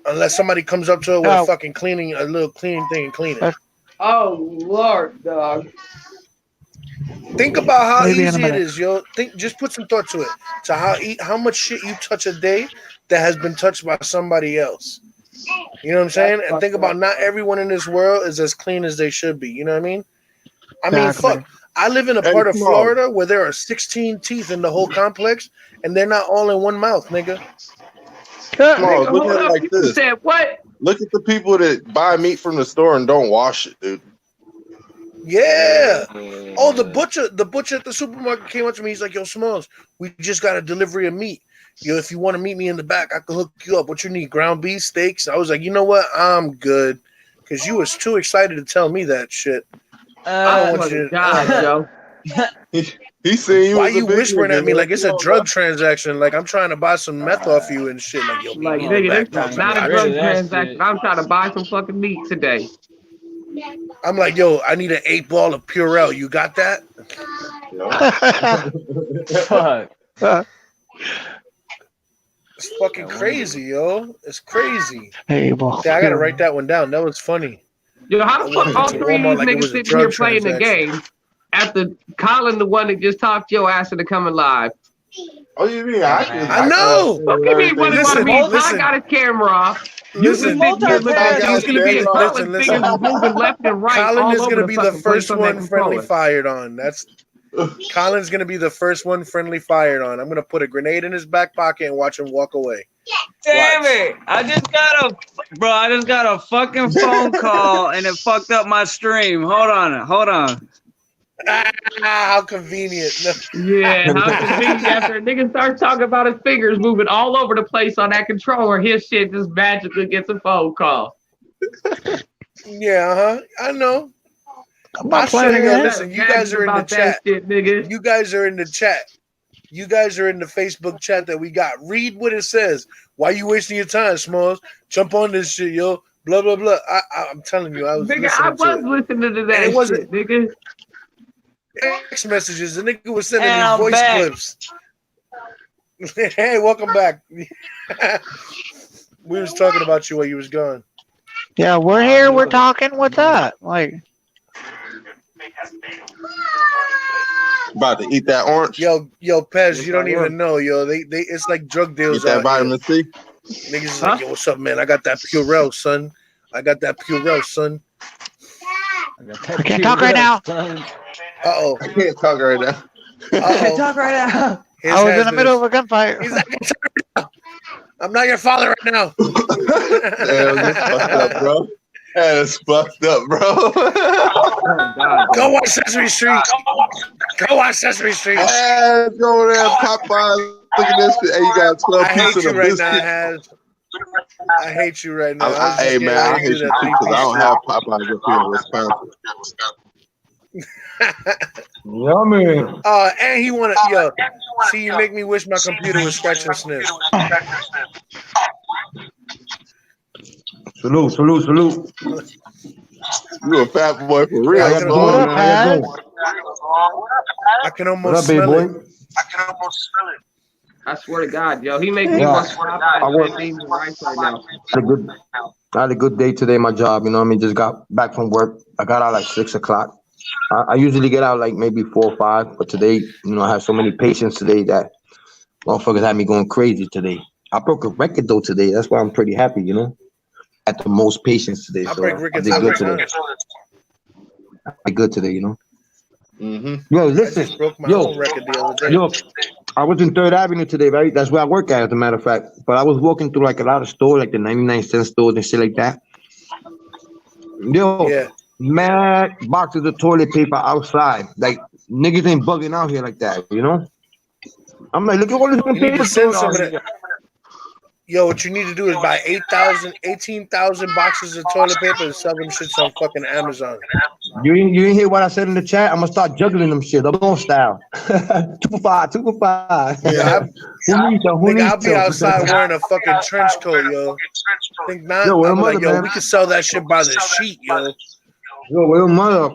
Unless somebody comes up to her with a fucking little cleaning thing and clean it. Oh, Lord, dog. Think about how easy it is, yo. Just put some thought to it. To how much shit you touch a day that has been touched by somebody else. You know what I'm saying? And think about not everyone in this world is as clean as they should be. You know what I mean? I mean, fuck. I live in a part of Florida where there are 16 teeth in the whole complex, and they're not all in one mouth, nigga. Come on, look at it like this. Said what? Look at the people that buy meat from the store and don't wash it, dude. Yeah. Oh, the butcher at the supermarket came up to me. He's like, "Yo, Smalls, we just got a delivery of meat. Yo, if you want to meet me in the back, I can hook you up. What you need? Ground beef, steaks?" I was like, "You know what? I'm good," because you was too excited to tell me that shit. I don't want you to die, Joe. He's saying you. Why you whispering at me like it's a drug transaction? Like I'm trying to buy some meth off you and shit. Like, yo, like nigga, it's not a drug transaction. I'm trying to buy some fucking meat today. I'm like, yo, I need an 8-ball of Purell. You got that? Fuck. It's fucking crazy, yo. It's crazy. Hey, I gotta write that one down. That was funny. Yo, how the fuck all three of these niggas sitting here playing the game after Colin, the one that just talked your ass into coming live? Oh, you mean I know. What do you mean? What do you mean? I got his camera off. Listen, Colin is gonna be the first one friendly fired on. Colin's gonna be the first one friendly fired on. I'm gonna put a grenade in his back pocket and watch him walk away. Damn it! I just got a fucking phone call and it fucked up my stream. Hold on. How convenient. Yeah, how convenient after a nigga starts talking about his fingers moving all over the place on that controller, his shit just magically gets a phone call. Yeah, I know. Listen, you guys are in the chat. You guys are in the chat. You guys are in the Facebook chat that we got. Read what it says. Why you wasting your time, Smalls? Jump on this shit, yo. Blah, blah, blah. I'm telling you, I was listening to that it wasn't, shit, nigga. Text messages. The nigga was sending me voice clips. Hey, welcome back. We was talking about you while you was gone. Yeah, we're here. We're talking. What's up? Like, about to eat that orange. Yo, Pez, you don't even know, yo. They it's like drug deals. Get that vitamin C. Niggas is like, yo, what's up, man? I got that Purell, son. I can't talk right now. Uh-oh. I can't talk right now. I can't talk right now. I was in the middle of a gunfight. He's like, I'm not your father right now. Damn, that's fucked up, bro. That is fucked up, bro. Go watch Sesame Street. Go watch Sesame Street. Hey, go over there, Popeyes. Look at this shit. Hey, you got 12 pieces of biscuit. I hate you right now. Hey, man, I hate you too because I don't have Popeyes up here in Wisconsin. Yummy. And he wanted, see, you make me wish my computer was scratch and sniff. Salute. You a fat boy for real. I can almost smell it. I swear to God, yo, he makes me want to stop at things right now. I had a good day today, my job. You know what I mean? Just got back from work. I got out like 6 o'clock. I usually get out like maybe 4 or 5, but today, you know, I have so many patients today that motherfuckers had me going crazy today. I broke a record though today. That's why I'm pretty happy, you know, at the most patients today. I So break I records did every good today. time. I did good today, you know. Mm-hmm. Yo, I listen, just broke my own record the other day. yo, I was in 3rd Avenue today, right? That's where I work at, as a matter of fact. But I was walking through like a lot of stores, like the 99-cent stores and shit like that. Yo, Yeah. mad boxes of toilet paper outside. Like niggas ain't bugging out here like that, you know? I'm like, look at all this You need to paper send throwing some out of that. here. Yo, what you need to do is buy 18,000 boxes of toilet paper and sell them shits on fucking Amazon. You didn't hear what I said in the chat? I'm gonna start juggling them shit. I'm on style. 2 for 5, 2 for 5. Yeah, Who needs I'll be some? outside wearing a fucking trench coat, yo. Think not? Yo, where I'm the like, mother, yo, man? we can sell that shit by the sheet, yo. Yo, where the mother?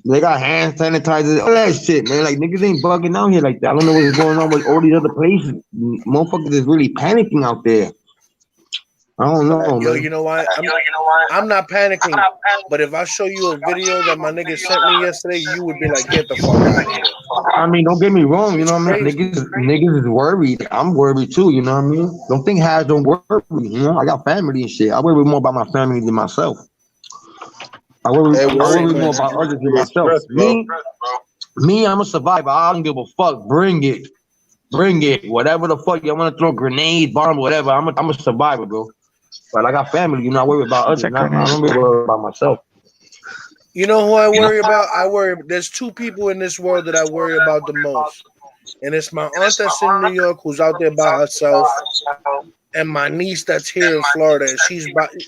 They got hand sanitizers, all that shit, man. Like niggas ain't bugging out here like that. I don't know what's going on with all these other places. Motherfuckers is really panicking out there. I don't know, Yo, man. you know what? I'm not panicking, but if I show you a video that my nigga sent me yesterday, you would be like, get the fuck out of here. I mean, don't get me wrong, you know what I mean? Crazy. Niggas is worried. I'm worried too, you know what I mean? Don't think Has don't worry, you know? I got family and shit. I worry more about my family than myself. I worry more about others than myself. Me, I'm a survivor. I don't give a fuck. Bring it. Whatever the fuck you want to throw, grenade, bomb, whatever. I'm a survivor, bro. But I got family, you know. I worry about others. I don't really worry about myself. You know who I worry about? There's 2 people in this world that I worry about the most. And it's my aunt that's in New York who's out there by herself, and my niece that's here in Florida, and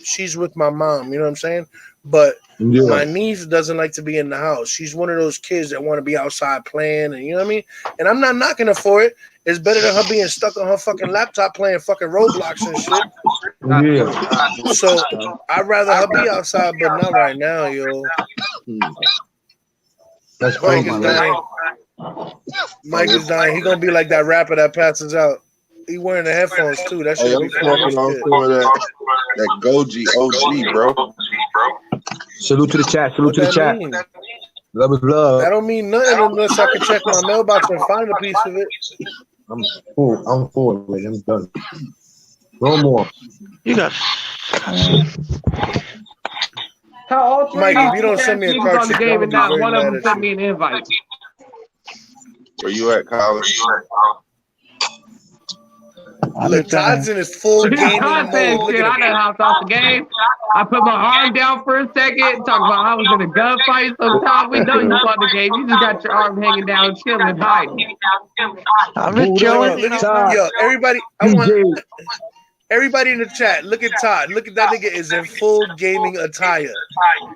she's with my mom, you know what I'm saying? But my niece doesn't like to be in the house. She's one of those kids that want to be outside playing, and you know what I mean? And I'm not knocking her for it. It's better than her being stuck on her fucking laptop playing fucking Roblox and shit. Yeah. So I'd rather her be outside, but not right now, yo. That's Mike crazy, is dying. Mike is dying. He gonna be like that rapper that passes out. He wearing the headphones too. That shit be funny as shit. That Goji OG, bro. Salute to the chat. Salute to the chat. Mean? Love is love. That don't mean nothing unless I can check my mailbox and find a piece of it. I'm full with it. I'm done. No more. You got. Mike, if you don't send me a card, on the game and not one of them sent me an invite. Where you at, Colin? Look, Todd's in his full gaming mode. Shit, I done hopped off the game. I put my arm down for a second, talk about I was in a gunfight. So Todd, we know you on the game. You just got your arm hanging down, chilling, hiding. I'm just chilling. Yo, everybody, I want everybody in the chat. Look at Todd. Look at that nigga is in full gaming attire.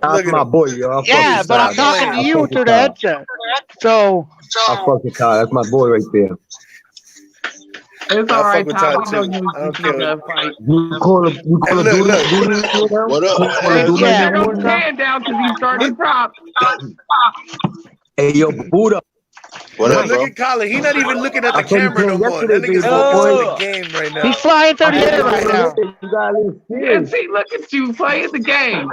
That's my boy, yo. Yeah, but I'm talking to you through the headset. So I fucking Todd. That's my boy right there. It's all right, Todd. I don't care. You call him What up? Yeah, don't stand down because he's starting to drop. Hey, yo, Buddha. What up, Look bro? at Colin. He's not even looking at the camera no more. That nigga's playing the game right now. he's flying through the air right now. And see, look at you playing the game.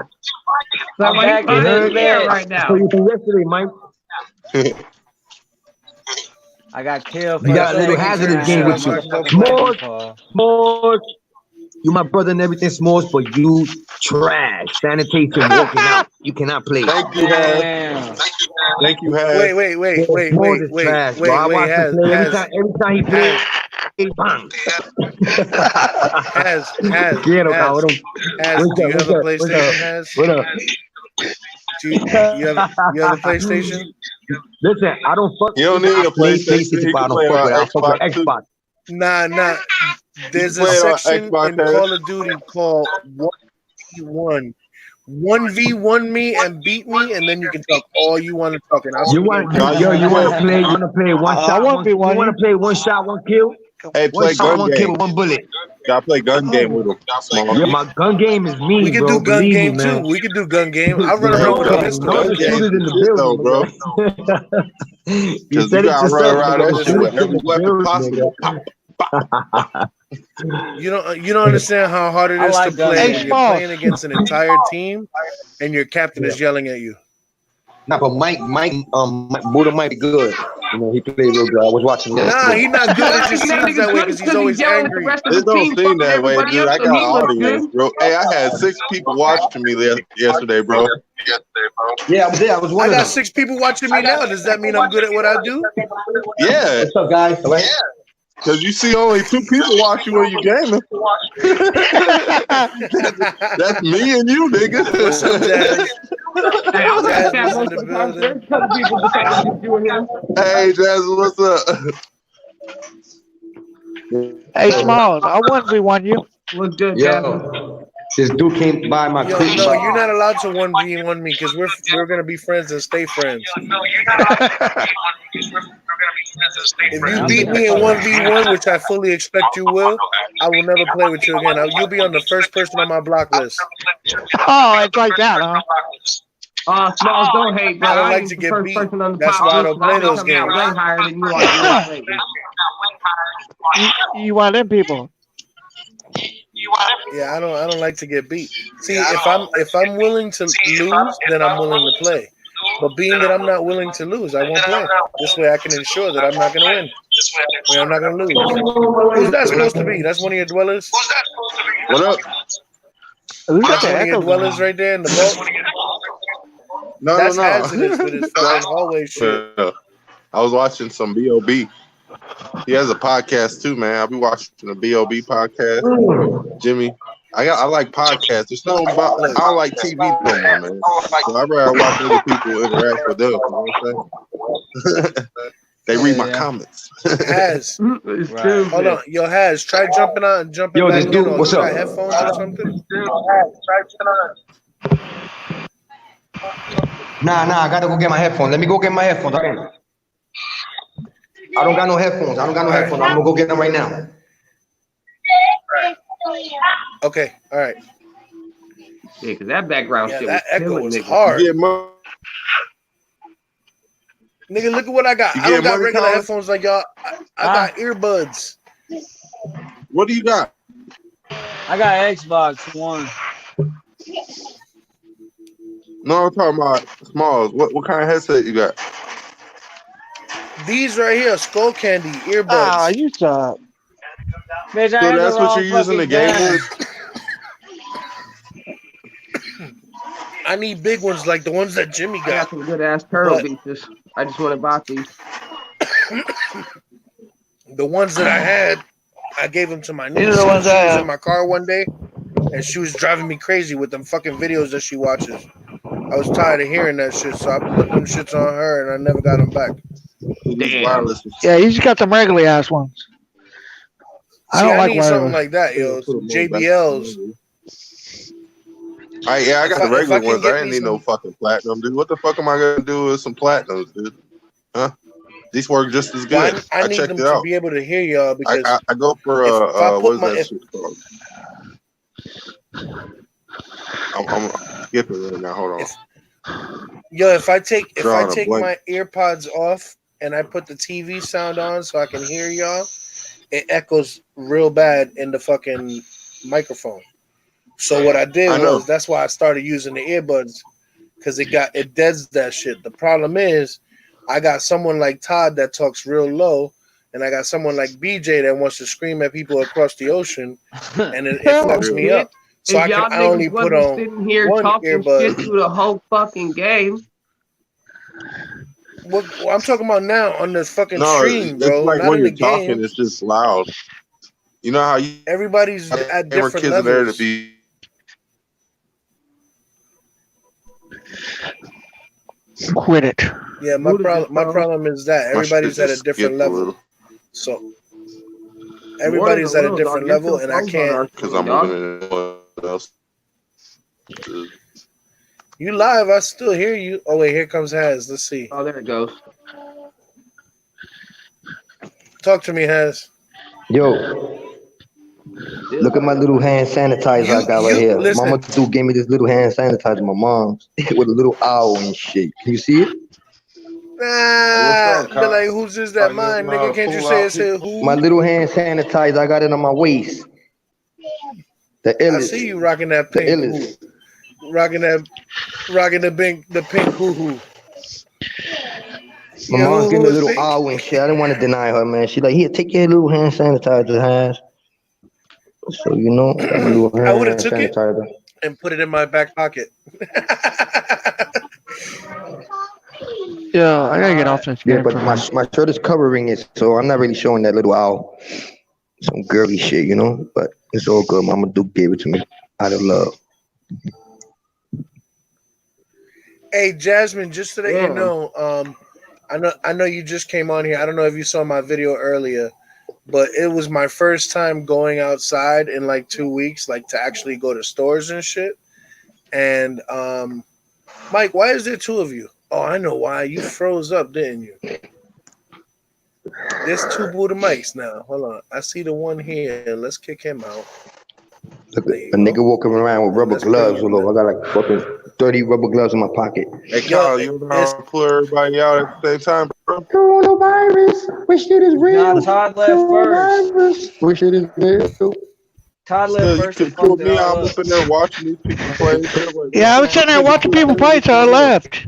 So he's flying in the air right now. So you from yesterday, Mike? I got killed. You got a little hazardous game with you. S'mores. You my brother and everything, S'mores, but you trash. Sanitation, walking out. You cannot play. Thank you, Has. Thank you, Has. Wait. Every time he plays, bang. Has. Quiero, cabrón. Do you have a PlayStation, Has? What up? Do you have a PlayStation? Listen, I don't fuck. You don't need a PlayStation. I don't fuck with. I fuck with Xbox. Nah. There's a section in Call of Duty called 1v1. 1v1 me and beat me, and then you can talk all you want to talk. And you want to play one shot? You want to play one shot, one kill? Hey, play gun one kid game. with one bullet. Gotta play gun game with him. Yeah, my gun game is mean, We can bro. do gun Believe game me, man. too. We can do gun game. I'll run around with a pistol. No other shooters in the building, bro. You Because said you it gotta run yourself, around nigga. that shit with Shooters in every the weapon building, possible. You don't understand how hard it is to play when you're playing against an entire team and your captain is yelling at you. Nah, but Mike, Buddha might be good. You know, he played real good. I was watching this. Nah, he's not good. It just seems that way because he's always angry. It don't seem that way, dude. I got an audience, bro. Hey, I had 6 people watching me yesterday, bro. Yeah, I was there. I was one I of got them. 6 people watching me now. Does that mean I'm good at what I do? Yeah. What's up, guys? Yeah. Because you see only 2 people watching when you gaming. That's me and you, nigga. What's up, Jazz? Jazz Jazz was in the building. Hey, Jazz, what's up? Hey, Smalls, I 1v1 you. What's good, Yo, Jazz? this dude came by my crib. No, you're not allowed to 1v1 me because we're gonna be friends and stay friends. If you beat me in 1v1, which I fully expect you will, I will never play with you again. You'll be on the first person on my block list. Oh, it's like that, huh? Smalls, don't hate, bro. I don't like to get beat. That's why I don't play those games. Way higher than you are. You want them people? Yeah, I don't like to get beat. See, if I'm willing to lose, then I'm willing to play. But being that I'm not willing to lose, I won't play. This way I can ensure that I'm not going to win. I'm not going to lose. Who's that supposed to be? That's one of your dwellers? What up? That's one of your dwellers right there in the boat? No, That's no. hazardous with his fucking hallway shit. I was watching some B.O.B. He has a podcast too, man. I'll be watching the B.O.B. podcast. Jimmy, I like podcasts. There's something about I don't like TV no more, man. So I'd rather watch other people interact with them. You know what I'm saying? They read my comments. Haz. Hold on. Yo, Haz, try jumping on and jumping back in. What's up? Got headphones or something? Nah, I gotta go get my headphones. Let me go get my headphones. I don't got no headphones. I'm gonna go get them right now. Okay, all right. Yeah, because that background shit that was echo was nigga. hard. Yeah, Nigga, look at what I got. I don't got regular headphones like y'all. I got earbuds. What do you got? I got Xbox One. No, I'm talking about Smalls. What kind of headset you got? These right here, Skull Candy earbuds. Ah, you suck. Bitch, So that's what you're using the game with? I need big ones like the ones that Jimmy I got. got some good ass turtle beaches. I just want to buy these. The ones that I had, I gave them to my niece. These are the ones she I was have. in my car one day, and she was driving me crazy with them fucking videos that she watches. I was tired of hearing that shit, so I put them shits on her, and I never got them back. Damn. Yeah, you just got some regular ass ones. I don't like need something wireless. like that, yo. JBLs. I got the regular ones. I didn't need some... no fucking platinum, dude. What the fuck am I gonna do with some platinums, dude? Huh? These work just as good. Well, I need checked them it to out. be able to hear y'all because I go for what is that shit called? I'm skipping right now. Hold on. If I take blank. my earpods off and I put the TV sound on so I can hear y'all, it echoes real bad in the fucking microphone. So what I did was that's why I started using the earbuds because it deads that shit. The problem is I got someone like Todd that talks real low, and I got someone like BJ that wants to scream at people across the ocean, and it fucks me up. So I only put on sitting here one talking earbud. shit through the whole fucking game. What I'm talking about now on this fucking stream, it's bro. like not when in you're the talking, game. it's just loud. You know how Everybody's at different kids there levels. to be. Quit it. Yeah, my problem is that everybody's at a different level. So everybody's at a different level, and I can't. Because I'm moving it else. You live? I still hear you. Oh wait, here comes Haz. Let's see. Oh, there it goes. Talk to me, Haz. Yo, look at my little hand sanitizer I got right here. Listen. Mama Duke gave me this little hand sanitizer, my mom's, with a little owl and shit. Can you see it? Nah, be like, whose is that? Mine, nigga. Can't you say it's his? Who? My little hand sanitizer, I got it on my waist. The illest. I see you rocking that pink. Rocking the pink hoo-hoo. My mom's getting a little owl and shit. I didn't want to deny her, man. She like, here, take your little hand sanitizer, Hash. So you know, I would have took sanitizer. It and put it in my back pocket. Yeah, I gotta get off this game. Yeah, but my shirt is covering it, so I'm not really showing that little owl. Some girly shit, you know. But it's all good. Mama Duke gave it to me out of love. Hey, Jasmine, just so that you know, I know you just came on here. I don't know if you saw my video earlier, but it was my first time going outside in like 2 weeks, like to actually go to stores and shit. And Mike, why is there two of you? Oh, I know why. You froze up, didn't you? There's two Buddha mics now. Hold on. I see the one here. Let's kick him out. Look, a nigga walking around with rubber gloves. I got like fucking 30 rubber gloves in my pocket. Hey, Kyle, you know how to pull everybody out at the same time, bro? Coronavirus. Which shit is real? Nah, Todd left first. Which shit is real? Todd left first. You can pull me out. I'm up in there watching these people play. Yeah, I was sitting there watching people play till I left.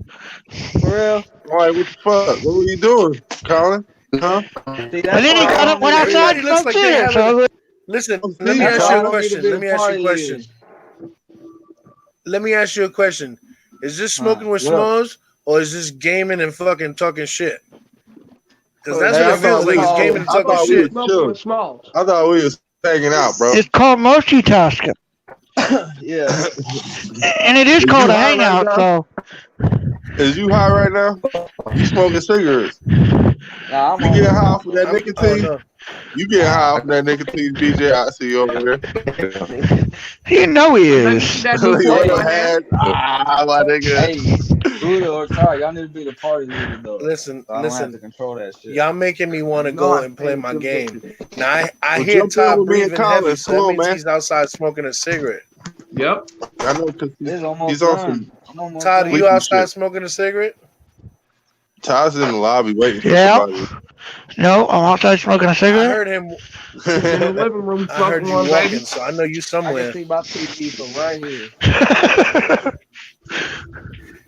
For real? All right, what the fuck? What were you doing, Colin? Huh? And then he got up, went outside, and smoked cigarettes. Listen, let me ask you a question. Let me ask you a question. Is this smoking with Smalls, or is this gaming and fucking talking shit? Because that's what it feels like. It's gaming and talking shit. I thought we was hanging out, bro. It's called multitasking. Yeah. And it is called a hangout, so. Is you high right now? You smoking cigarettes? Nah, you getting high off of that nicotine? You getting high off of that nicotine, BJ? I see you over there. You know he is. My nigga. Hey, Buddha or Tar, y'all need to be the party leader, though. Listen, so I don't have to control that shit. Y'all making me want to go and play my game. Now, I hear Todd breathing heavy, so that means he's outside smoking a cigarette. Yep. I know, because he's on some. Todd, are you outside smoking a cigarette? Todd's in the lobby waiting for somebody. No, I'm outside smoking a cigarette. I heard him in the living room smoking I heard you walking, so I know you somewhere. I can see my PP from right here.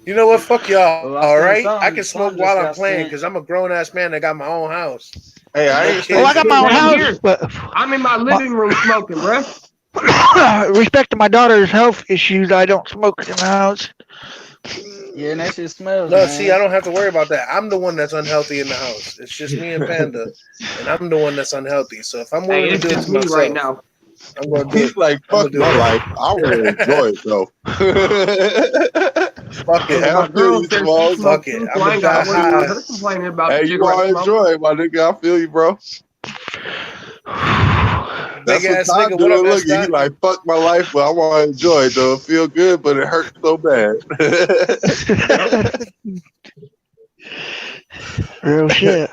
You know what? Fuck y'all. Well, all right, I can smoke while I'm playing because I'm a grown ass man that got my own house. Hey, I ain't. Well, I got my own house, but I'm in my living room smoking, bro. Respect to my daughter's health issues, I don't smoke in the house. Yeah, and that shit smells. No, man. see, I don't have to worry about that. I'm the one that's unhealthy in the house. It's just me and Panda, and I'm the one that's unhealthy. So if I'm willing to do it to myself, right now, I'm going to do it. Like, fuck my life. I want to enjoy it, though. Fuck it. Fuck it. I'm complaining about hey, you want to enjoy it, my nigga. I feel you, bro. That's big ass what nigga. What up, look, he like, fuck my life, but I want to enjoy it, though. It feel good, but it hurts so bad. Real shit.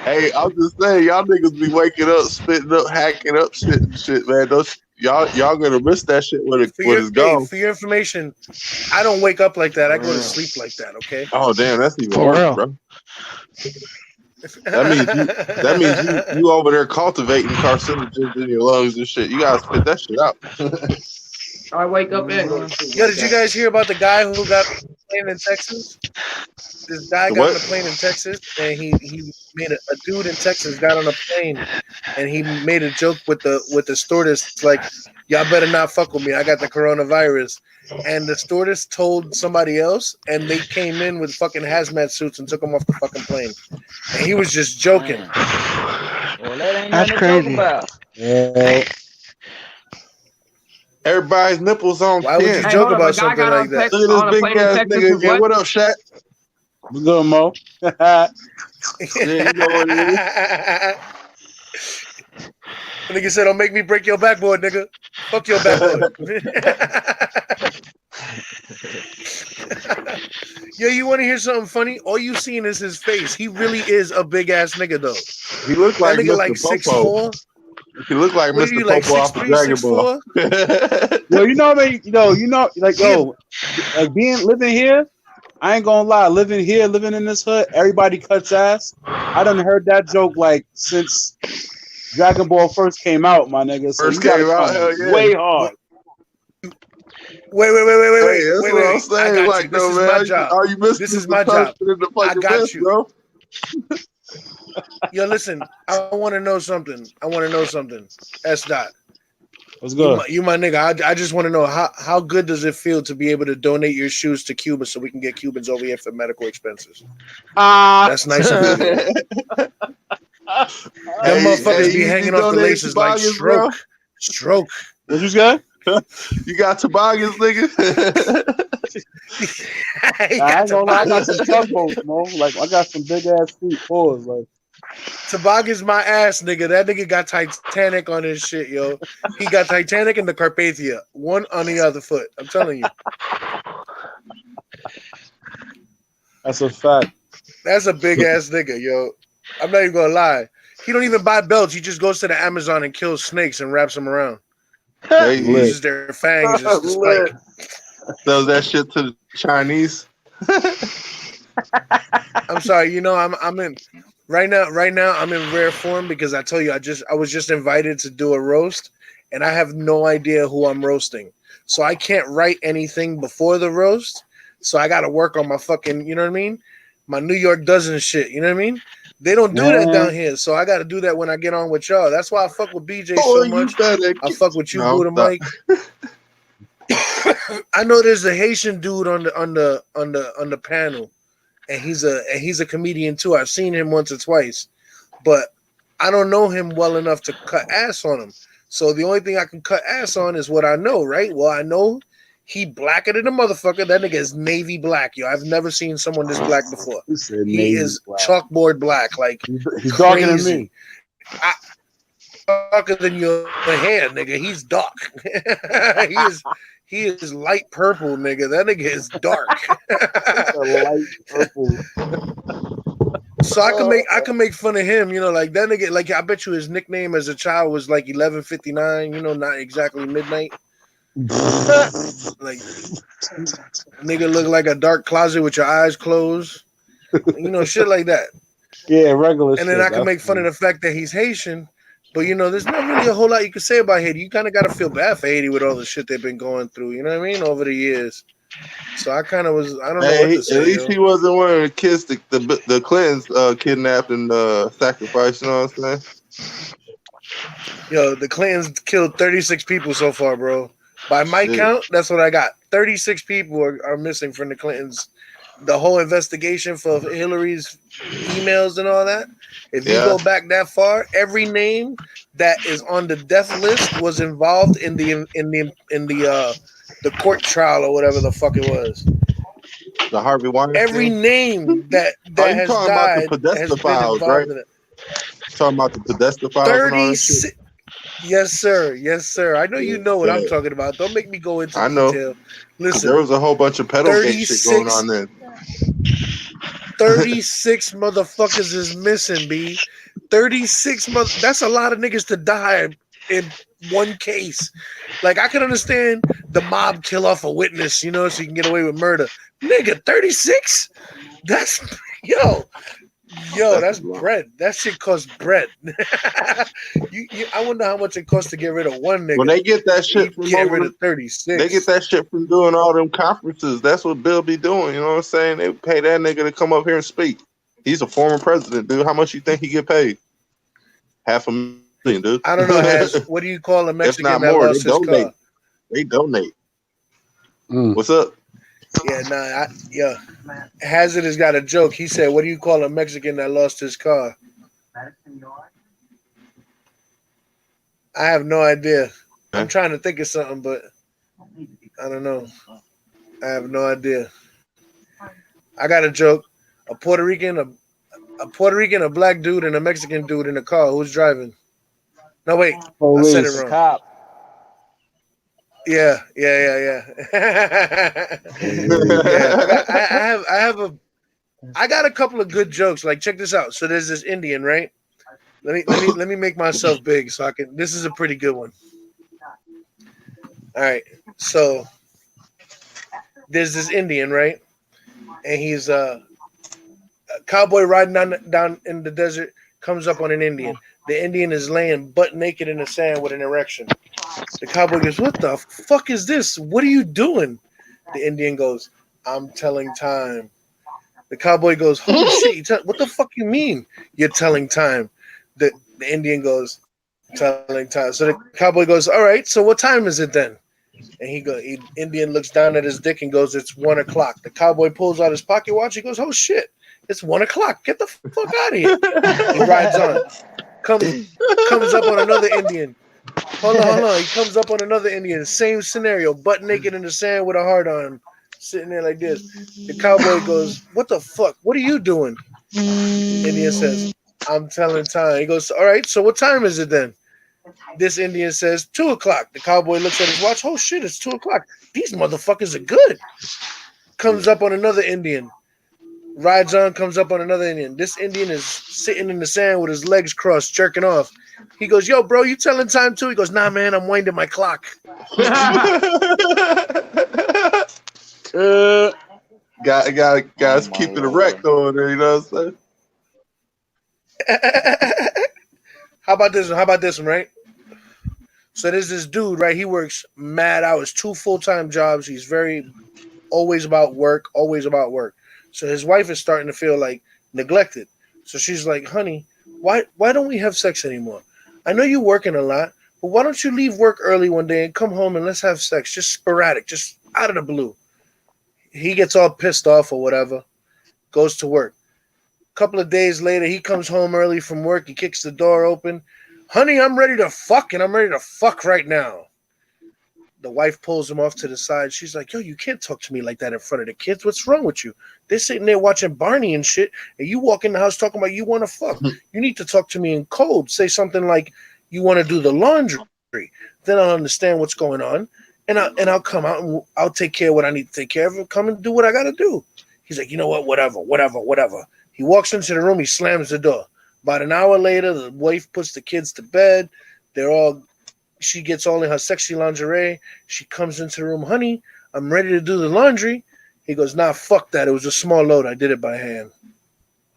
Hey, I'm just saying, y'all niggas be waking up, spitting up, hacking up shit and shit, man. Those y'all gonna miss that shit when it's gone. For your information, I don't wake up like that. I go to sleep like that, okay? Oh, damn, that's even worse, bro. That means you over there cultivating carcinogens in your lungs and shit. You gotta spit that shit out. I wake up and yo, did you guys hear about the guy who got plane in Texas? This guy got on a plane in Texas, and he made a dude in Texas got on a plane, and he made a joke with the stewardess like, "Y'all better not fuck with me. I got the coronavirus." And the stewardess told somebody else, and they came in with fucking hazmat suits and took him off the fucking plane. And he was just joking. Well, that ain't that's crazy. Yeah. Everybody's nipples on. Why would you joke about something like that? Look at this big ass nigga again. What up, Shaq? What's good, Mo? Yeah, you know what it is. Nigga said, "Don't make me break your backboard, nigga. Fuck your backboard." Yo, you want to hear something funny? All you seen is his face. He really is a big ass nigga, though. He looks like that nigga Mr. like Popo. 6'4". You look like What are Mr. you like? Popo off of 6'3", Dragon Ball. 6'4"? Yo, you know, man, like living here. I ain't gonna lie, living in this hood, everybody cuts ass. I done heard that joke like since Dragon Ball first came out, my nigga. So First you gotta came out, come hell yeah. way hard. Wait. Hey, that's what I'm I saying. got Like, you. This no, is man, my job. are you missing This is the my job. person in the I fucking got mess, you. bro? Yo, listen. I want to know something. S. Dot. Let's go. You my nigga. I just want to know how good does it feel to be able to donate your shoes to Cuba so we can get Cubans over here for medical expenses? That's nice of you. Them motherfuckers be hanging off the laces like stroke. Bro? Stroke. What you got? You got toboggans, nigga? I ain't gonna lie, I got some tugboats, Mo. Like, I got some big ass feet. Pause. Like, toboggan's my ass, nigga. That nigga got Titanic on his shit, yo. He got Titanic and the Carpathia, one on the other foot. I'm telling you. That's a fact. That's a big ass nigga, yo. I'm not even gonna lie. He don't even buy belts. He just goes to the Amazon and kills snakes and wraps them around. He uses their fangs as the spike. Sells that shit to the Chinese. I'm sorry, you know, I'm in right now I'm in rare form because I tell you I was just invited to do a roast and I have no idea who I'm roasting. So I can't write anything before the roast. So I gotta work on my fucking, you know what I mean? My New York dozen shit, you know what I mean? They don't do that down here, so I got to do that when I get on with y'all. That's why I fuck with BJ so much. I fuck with you, Buddha Mike. I know there's a Haitian dude on the panel, and he's a comedian too. I've seen him once or twice, but I don't know him well enough to cut ass on him. So the only thing I can cut ass on is what I know, right? Well, I know he blacker than a motherfucker. That nigga is navy black, yo. I've never seen someone this black before. He is black. Chalkboard black, like he's darker than me. Darker than your hair, nigga. He's dark. he is light purple, nigga. That nigga is dark. Light purple. So I can make fun of him, you know, like that nigga. Like I bet you his nickname as a child was like 11:59. You know, not exactly midnight. Like nigga look like a dark closet with your eyes closed, you know, shit like that. Yeah, regular. And then I can make fun of the fact that he's Haitian, but you know, there's not really a whole lot you can say about Haiti. You kind of got to feel bad for Haiti with all the shit they've been going through. You know what I mean? Over the years. So I kind of was. I don't know what to say. At least he wasn't one of the kids the Clintons kidnapped and sacrificed. You know what I'm saying? Yo, the Clintons killed 36 people so far, bro. By my count, that's what I got. 36 people are missing from the Clintons. The whole investigation for Hillary's emails and all that. If you go back that far, every name that is on the death list was involved in the court trial or whatever the fuck it was. The Harvey Weinstein. Every name that has died has been involved in it. Talking about the Podesta files 36. Yes, sir. Yes, sir. I know you know what I'm talking about. Don't make me go into detail. Listen, there was a whole bunch of pedogate shit going on then. 36 motherfuckers is missing, B. 36 that's a lot of niggas to die in one case. Like, I can understand the mob kill off a witness, you know, so you can get away with murder. Nigga, 36? That's, Yo, that's bread. That shit costs bread. I wonder how much it costs to get rid of one nigga. When they get that shit from get rid of 36. They get that shit from doing all them conferences. That's what Bill be doing. You know what I'm saying? They pay that nigga to come up here and speak. He's a former president, dude. How much you think he get paid? $500,000, dude. I don't know. What do you call a Mexican that lost his car? They donate. What's up? Yeah, Hazard has got a joke. He said, "What do you call a Mexican that lost his car?" I have no idea. I'm trying to think of something, but I don't know. I have no idea. I got a joke. A Puerto Rican, a black dude, and a Mexican dude in a car. Who's driving? No, wait. Police. I said it wrong. Cop. Yeah. I got a couple of good jokes. Like, check this out. So there's this Indian, right? Let me make myself big so I can. This is a pretty good one. All right, so there's this Indian, right? And he's a cowboy riding down in the desert. Comes up on an Indian. The Indian is laying butt naked in the sand with an erection. The cowboy goes, "What the fuck is this? What are you doing?" The Indian goes, "I'm telling time." The cowboy goes, "Holy shit! What the fuck you mean you're telling time?" The Indian goes, "Telling time." So the cowboy goes, "All right. So what time is it then?" And Indian looks down at his dick and goes, "It's 1:00." The cowboy pulls out his pocket watch. He goes, "Oh shit! It's 1:00. Get the fuck out of here!" He rides on. Comes up on another Indian. Hold on. He comes up on another Indian. Same scenario. Butt naked in the sand with a heart on him. Sitting there like this. The cowboy goes, "What the fuck? What are you doing?" Indian says, "I'm telling time." He goes, "All right, so what time is it then?" This Indian says, 2:00. The cowboy looks at his watch. "Oh shit, it's 2:00. These motherfuckers are good." Comes up on another Indian. Rides on, comes up on another Indian. This Indian is sitting in the sand with his legs crossed, jerking off. He goes, "Yo, bro, you telling time too?" He goes, "Nah, man, I'm winding my clock." Guys, keep it erect over there. You know what I'm saying? How about this one? How about this one, right? So there's this dude, right? He works mad hours, 2 full-time jobs. He's always about work. So his wife is starting to feel like neglected. So she's like, "Honey, why don't we have sex anymore? I know you're working a lot, but why don't you leave work early one day and come home and let's have sex, just sporadic, just out of the blue." He gets all pissed off or whatever, goes to work. A couple of days later, he comes home early from work. He kicks the door open. "Honey, I'm ready to fuck, and I'm ready to fuck right now." The wife pulls him off to the side. She's like, "Yo, you can't talk to me like that in front of the kids. What's wrong with you? They're sitting there watching Barney and shit, and you walk in the house talking about you want to fuck. You need to talk to me in code. Say something like you want to do the laundry. Then I'll understand what's going on, and I'll come out and I'll take care of what I need to take care of and come and do what I got to do." He's like, "You know what? Whatever." He walks into the room. He slams the door. About an hour later, the wife puts the kids to bed. She gets all in her sexy lingerie. She comes into the room. "Honey, I'm ready to do the laundry." He goes, "Nah, fuck that. It was a small load. I did it by hand."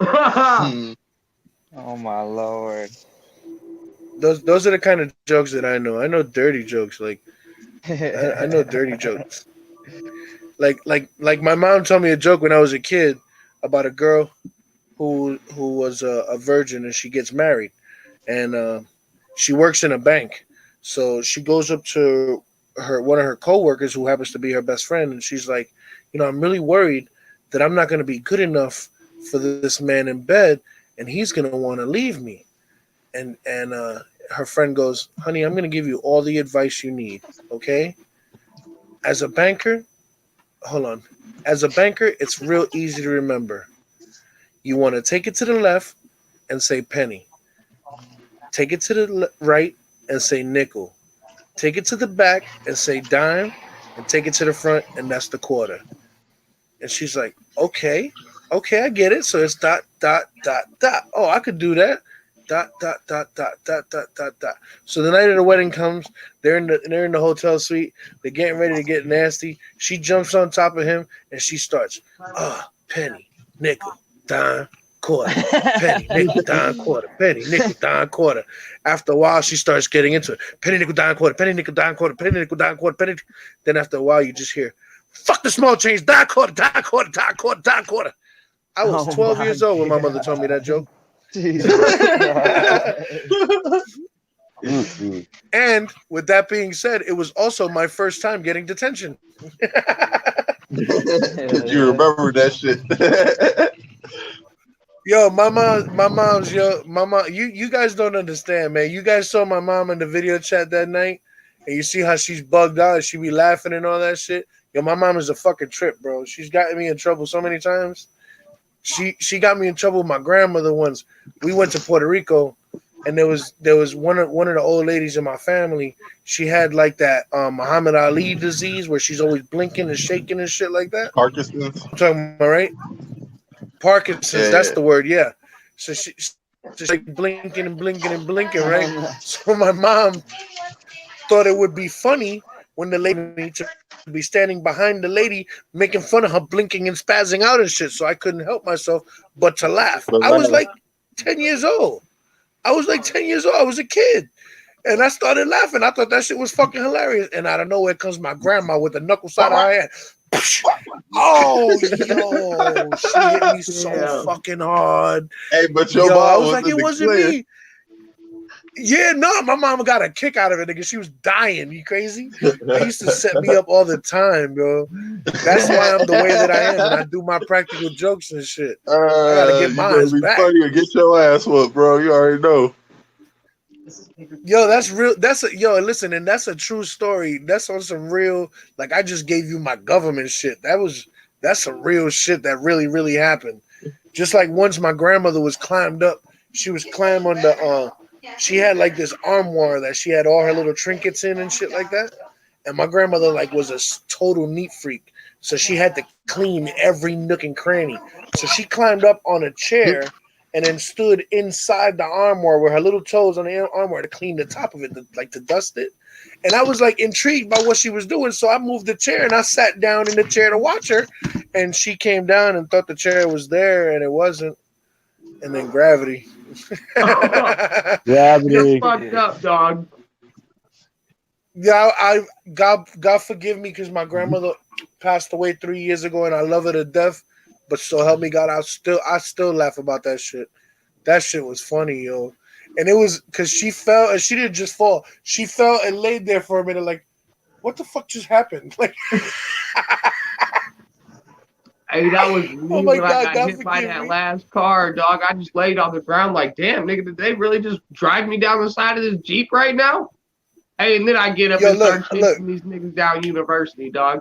Oh my lord. Those are the kind of jokes that I know. I know dirty jokes. Like I know dirty jokes. Like my mom told me a joke when I was a kid about a girl who was a virgin and she gets married, and she works in a bank. So she goes up to one of her coworkers who happens to be her best friend, and she's like, "I'm really worried that I'm not going to be good enough for this man in bed, and he's going to want to leave me." And her friend goes, "Honey, I'm going to give you all the advice you need, okay? As a banker, it's real easy to remember. You want to take it to the left and say penny. Take it to the right and say nickel. Take it to the back and say dime, and take it to the front and that's the quarter." And she's like, okay, I get it. So it's dot, dot, dot, dot. Oh, I could do that. Dot, dot, dot, dot, dot, dot, dot, dot. So the night of the wedding comes, they're in the hotel suite. They're getting ready to get nasty. She jumps on top of him and she starts, penny, nickel, dime, quarter, penny, nickel, dime, quarter, penny, nickel, dime, quarter. After a while, she starts getting into it. Penny, nickel, dime, quarter, penny, nickel, dime, quarter, penny, nickel, dime, quarter, penny. Then after a while, you just hear, "Fuck the small change, dime, quarter, dime, quarter, dime, quarter, dime, quarter." I was 12 years old when my mother told me that joke. And with that being said, it was also my first time getting detention. You remember that shit. Yo, my mom, you guys don't understand, man. You guys saw my mom in the video chat that night, and you see how she's bugged out and she be laughing and all that shit. Yo, my mom is a fucking trip, bro. She's gotten me in trouble so many times. She got me in trouble with my grandmother once. We went to Puerto Rico, and there was one of the old ladies in my family. She had like that Muhammad Ali disease where she's always blinking and shaking and shit like that. Parkinson's. I'm talking about, right? Parkinson's, that's the word, yeah. So just like blinking and blinking and blinking, right? So my mom thought it would be funny when the lady to be standing behind the lady making fun of her blinking and spazzing out and shit. So I couldn't help myself but to laugh. I was like 10 years old. I was like 10 years old. I was a kid. And I started laughing. I thought that shit was fucking hilarious. And out of nowhere comes my grandma with the knuckle side of her hand. Oh, yo. She hit me so fucking hard. Hey, but your I mom was like, wasn't it wasn't clear. me. Yeah, no, my mom got a kick out of it, nigga. She was dying. You crazy? They used to set me up all the time, bro. That's why I'm the way that I am, and I do my practical jokes and shit. I gotta get mine back. Funny or get your ass whooped, bro. You already know. Yo, that's real. Listen, and that's a true story. That's on some real. Like I just gave you my government shit. That's some real shit that really, really happened. Just like once my grandmother was climbed up, she was climbed on the. She had like this armoire that she had all her little trinkets in and shit like that. And my grandmother like was a total neat freak, so she had to clean every nook and cranny. So she climbed up on a chair and then stood inside the armoire with her little toes on the armoire to clean the top of it, to dust it. And I was like intrigued by what she was doing, so I moved the chair and I sat down in the chair to watch her. And she came down and thought the chair was there, and it wasn't. And then gravity. Gravity. Fucked up, dog. Yeah, God forgive me because my grandmother passed away 3 years ago, and I love her to death. But so help me God, I still laugh about that shit. That shit was funny, yo. And it was because she fell, and she didn't just fall. She fell and laid there for a minute, like, what the fuck just happened? Like, hey, that was me oh my when God, I got God hit by that me. last car, dog. I just laid on the ground like, damn, nigga, did they really just drive me down the side of this Jeep right now? Hey, and then I get up and start chasing these niggas down University, dog.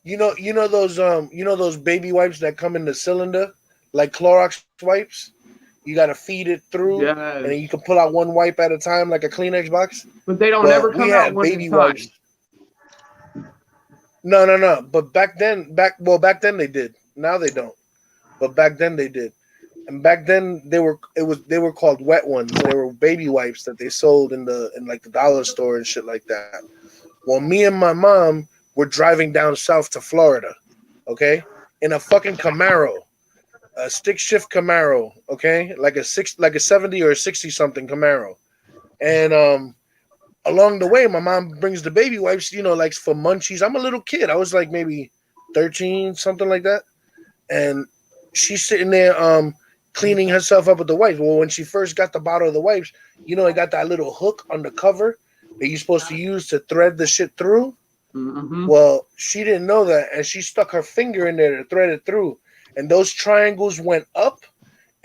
You know those baby wipes that come in the cylinder, like Clorox wipes. You gotta feed it through, and then you can pull out one wipe at a time, like a Kleenex box. But they don't ever come out one baby wipes. No. But back then they did. Now they don't. But back then they did. And back then they were called wet ones. They were baby wipes that they sold in like the dollar store and shit like that. Well, me and my mom were driving down south to Florida, okay, in a fucking Camaro, a stick shift Camaro, okay, like a 70 or a 60 something Camaro, and along the way, my mom brings the baby wipes, like for munchies. I'm a little kid. I was like maybe 13, something like that, and she's sitting there cleaning herself up with the wipes. Well, when she first got the bottle of the wipes, it got that little hook on the cover that you're supposed to use to thread the shit through. Mm-hmm. Well, she didn't know that, and she stuck her finger in there to thread it through, and those triangles went up,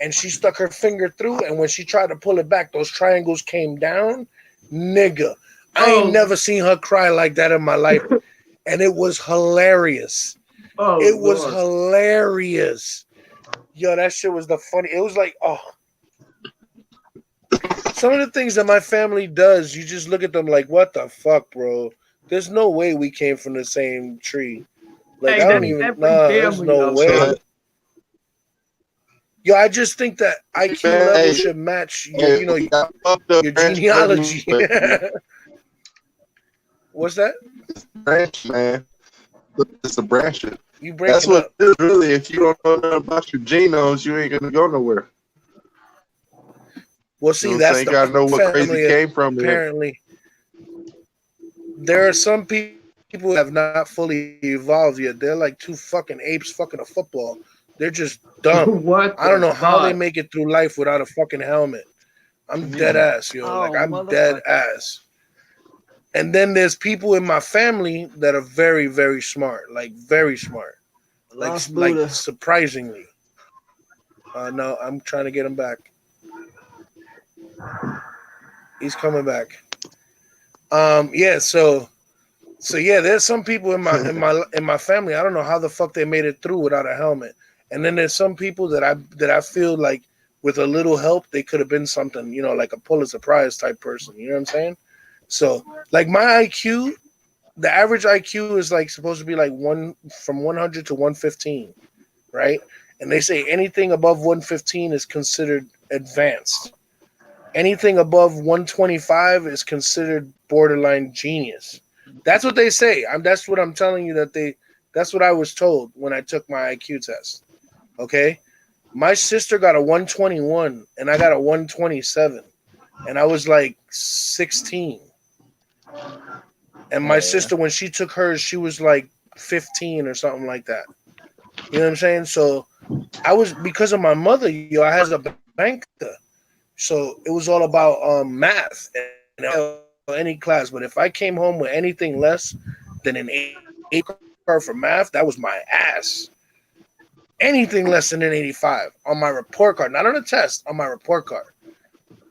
and she stuck her finger through, and when she tried to pull it back, those triangles came down. Nigga, I ain't never seen her cry like that in my life, and it was hilarious. It was hilarious. Yo, that shit was the funny. It was like, some of the things that my family does, you just look at them like, what the fuck, bro? There's no way we came from the same tree. Like, hey, I don't even, there's no way. Yo, I just think that IQ level should match your genealogy. What's that? Branch, man. It's a branch. That's what it is, really. If you don't know nothing about your genomes, you ain't gonna go nowhere. Well, see, that's you gotta know what crazy came from. Apparently, there are some people who have not fully evolved yet. They're like two fucking apes fucking a football. They're just dumb. I don't know how they make it through life without a fucking helmet. I'm dead ass, yo. Like, I'm dead ass. And then there's people in my family that are very, very smart. Like, very smart. Like surprisingly. No, I'm trying to get him back. He's coming back. Yeah, so yeah, there's some people in my family. I don't know how the fuck they made it through without a helmet. And then there's some people that I feel like with a little help they could have been something, like a Pulitzer Prize type person. You know what I'm saying? So like my IQ, the average IQ is like supposed to be like from 100 to 115, right? And they say anything above 115 is considered advanced. Anything above 125 is considered borderline genius. That's what they say. That's what I'm telling you that's what I was told when I took my IQ test. Okay? My sister got a 121 and I got a 127. And I was like 16. And my sister, when she took hers, she was like 15 or something like that. You know what I'm saying? So I was, because of my mother, I had a banker. So it was all about math and any class. But if I came home with anything less than an 8 card for math, that was my ass. Anything less than an 85 on my report card, not on a test, on my report card.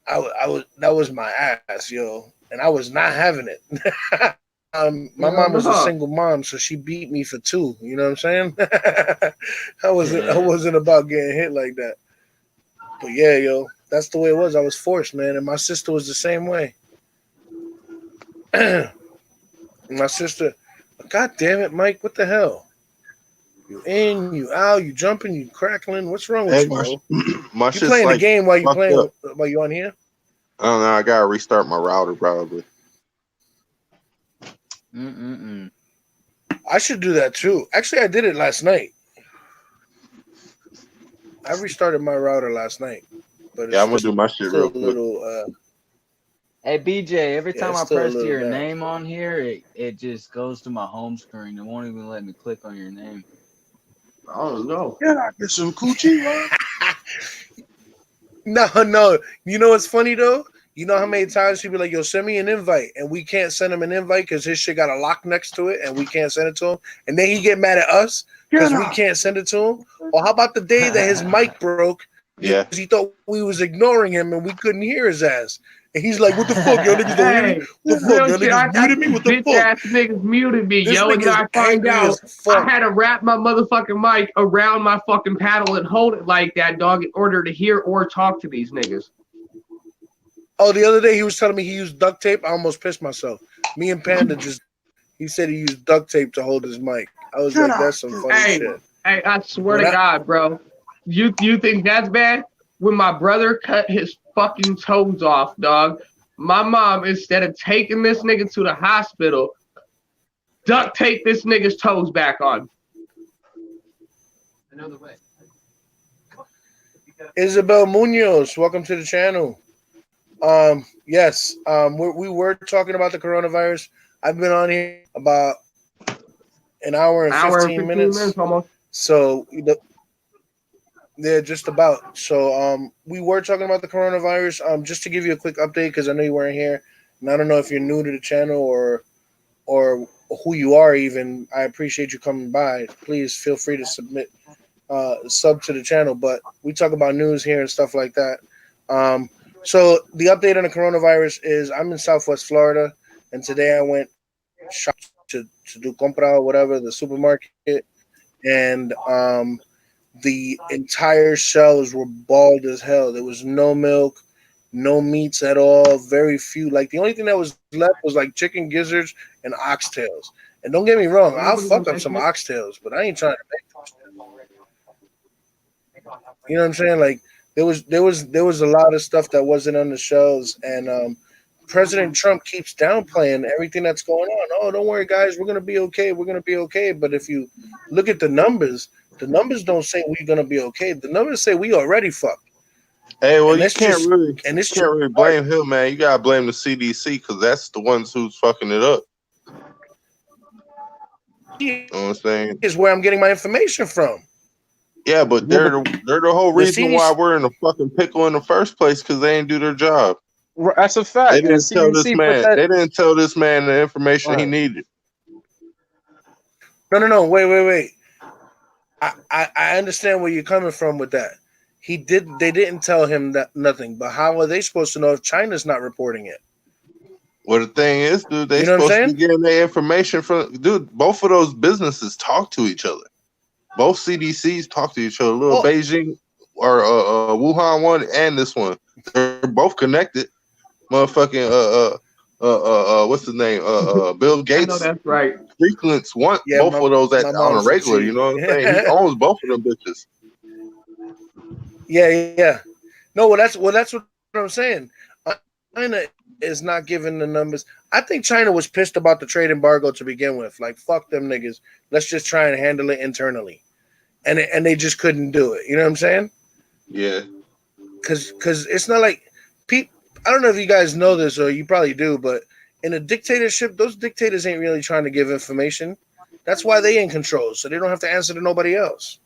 That was my ass, yo. And I was not having it. My mom was a single mom, so she beat me for 2. You know what I'm saying? I wasn't about getting hit like that. But yeah, yo, that's the way it was. I was forced, man, and my sister was the same way. My sister, God damn it, Mike, what the hell? You in, you out, you jumping, you crackling. What's wrong with you, bro? You playing the game while you playing while you on here? I don't know. I gotta restart my router probably. I should do that too. Actually, I did it last night. I restarted my router last night. But yeah, I'm gonna do my shit real quick. Hey BJ, every time I press your name on here, it just goes to my home screen. It won't even let me click on your name. Oh no! Can I get some coochie? No. You know what's funny though? You know how many times people be like, yo, send me an invite, and we can't send him an invite because his shit got a lock next to it and we can't send it to him. And then he get mad at us because we can't send it to him. Or how about the day that his mic broke? Yeah. Because he thought we was ignoring him and we couldn't hear his ass. And he's like, what the fuck? Y'all niggas don't hear me? What the fuck? Y'all niggas muted me? What the fuck? Bitch ass niggas muted me, This yo. And then I find out I had to wrap my motherfucking mic around my fucking paddle and hold it like that, dog, in order to hear or talk to these niggas. Oh, the other day he was telling me he used duct tape. I almost pissed myself. Me and Panda he said he used duct tape to hold his mic. I was like, that's some funny shit. Hey, I swear to God, bro. You think that's bad? When my brother cut his fucking toes off, dog, my mom, instead of taking this nigga to the hospital, duct tape this nigga's toes back on. Another way. Isabel Munoz, welcome to the channel. Yes, we were talking about the coronavirus. I've been on here about an hour and 15 minutes almost. So yeah, just about. So we were talking about the coronavirus. Just to give you a quick update, because I know you weren't here, and I don't know if you're new to the channel or who you are even. I appreciate you coming by. Please feel free to sub to the channel. But we talk about news here and stuff like that. So the update on the coronavirus is I'm in Southwest Florida, and today I went shop to do compra or whatever, the supermarket, and the entire shelves were bald as hell. There was no milk, no meats at all, very few. Like the only thing that was left was like chicken gizzards and oxtails. And don't get me wrong, I'll fuck up some oxtails, but I ain't trying to make them. You know what I'm saying? Like there was a lot of stuff that wasn't on the shelves, and President Trump keeps downplaying everything that's going on. Oh, don't worry, guys, we're gonna be okay. We're gonna be okay. But if you look at the numbers don't say we're gonna be okay. The numbers say we already fucked. Hey, well, you can't really blame him, man. You gotta blame the CDC because that's the ones who's fucking it up. You know what I'm saying? Is where I'm getting my information from. Yeah, but they're the whole reason why we're in a fucking pickle in the first place because they ain't do their job. That's a fact. They didn't tell this man. They didn't tell this man the information he needed. No. Wait. I understand where you're coming from with that. They didn't tell him that nothing. But how are they supposed to know if China's not reporting it? Well, the thing is, dude, they supposed to be getting their information from. Dude, both of those businesses talk to each other. Both CDCs talk to each other. Beijing or Wuhan one and this one, they're both connected. Motherfucking what's his name? Bill Gates. I know that's right. Frequents both of those on a regular. You know what I'm saying? He owns both of them bitches. Yeah. No, that's what I'm saying. China is not giving the numbers. I think China was pissed about the trade embargo to begin with. Like, fuck them niggas. Let's just try and handle it internally, and they just couldn't do it. You know what I'm saying? Yeah. Because it's not like people. I don't know if you guys know this or you probably do, but in a dictatorship, those dictators ain't really trying to give information. That's why they in control, so they don't have to answer to nobody else.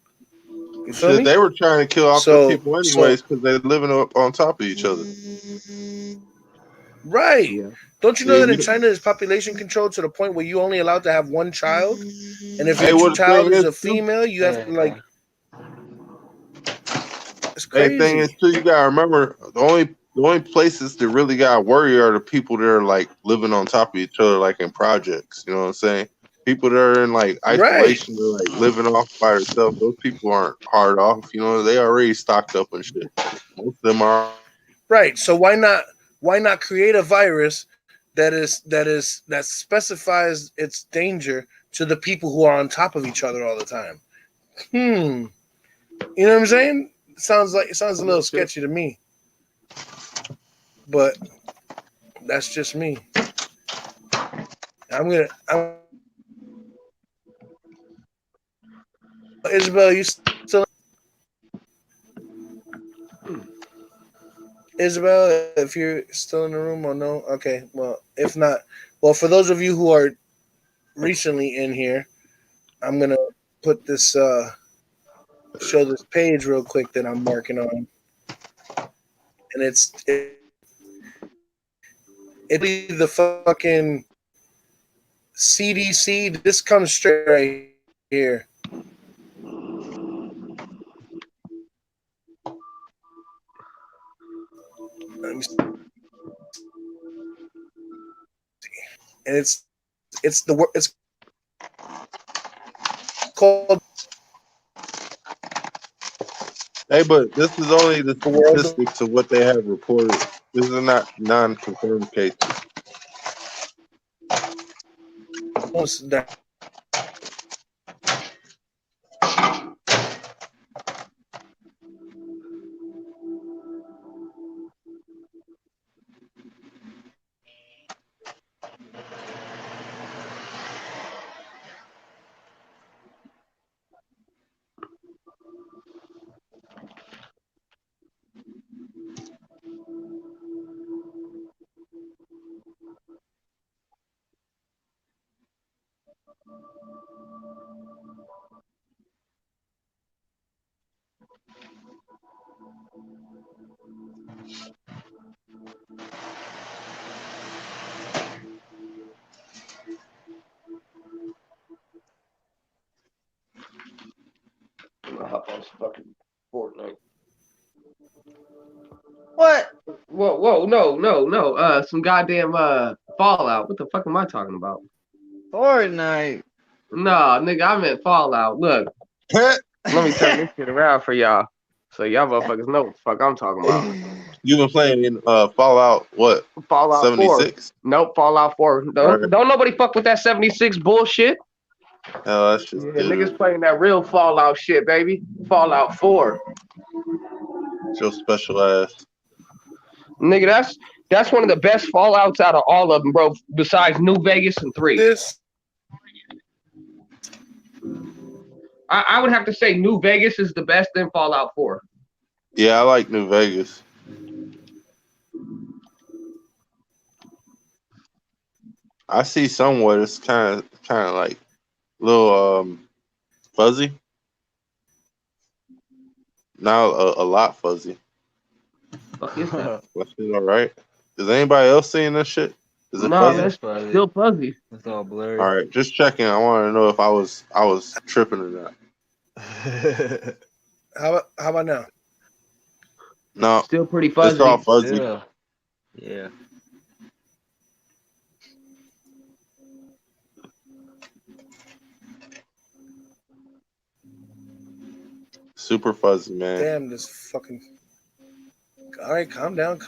You feel Shit, me? they were trying to kill off the So, people anyways because they're living up on top of each other. right. Yeah. Don't you know See, that in China is population control to the point where you only allowed to have one child, and if hey, your what the child thing is is a too? female, you have to like. It's Hey, thing is crazy. too, you gotta remember the only places that really gotta worry are the people that are like living on top of each other, like in projects. You know what I'm saying? People that are in like Right. isolation, or like living off by themselves. Those people aren't hard off. You know, they already stocked up and shit. Most of them are. Right. So why not create a virus that specifies its danger to the people who are on top of each other all the time? You know what I'm saying? It sounds a little sketchy to me. But that's just me. I'm Isabel, you still Isabel, if you're still in the room or no? Okay. Well, if not, well, for those of you who are recently in here, I'm gonna put this show this page real quick that I'm working on, and it's the fucking CDC. This comes straight right here. Let me see. And it's called Hey, but this is only the the World. statistics of what they have reported. This is not non-confirmed cases. That I'm gonna hop on some fucking Fortnite. What? Whoa, no. Some goddamn Fallout. What the fuck am I talking about? Fortnite. No, nigga, I meant Fallout. Look, let me turn this shit around for y'all, so y'all motherfuckers know what the fuck I'm talking about. You've been playing in Fallout what? Fallout 4. 76? Nope, Fallout 4. Don't nobody fuck with that 76 bullshit. Oh, that's just Yeah, good. niggas playing that real Fallout shit, baby. Fallout 4. It's your special ass. Nigga, that's one of the best Fallouts out of all of them, bro. Besides New Vegas and 3. this I would have to say New Vegas is the best in Fallout 4. Yeah, I like New Vegas. I see somewhat. It's kind of like a little fuzzy. Now a lot fuzzy. Fuck is that? That's all right. Is anybody else seeing this shit? Is it No, fuzzy? that's still fuzzy. It's all blurry. All right, just checking. I want to know if I was tripping or not. how about now? No, Still pretty fuzzy. it's all fuzzy. Yeah. Super fuzzy, man. Damn, this fucking. All right, calm down.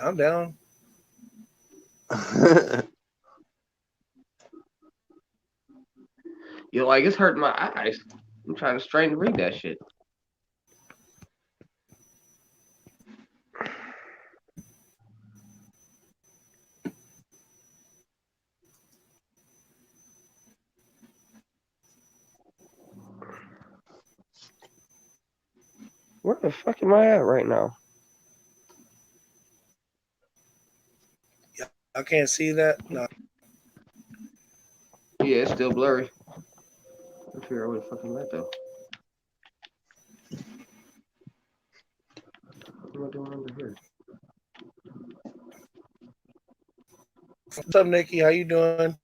You're like, it's hurting my eyes. I'm trying to strain to read that shit. Where the fuck am I at right now? Yeah, I can't see that. No. Yeah, it's still blurry. I figure out where the fuck I'm at though. What am I doing under here? What's up, Nikki? How you doing?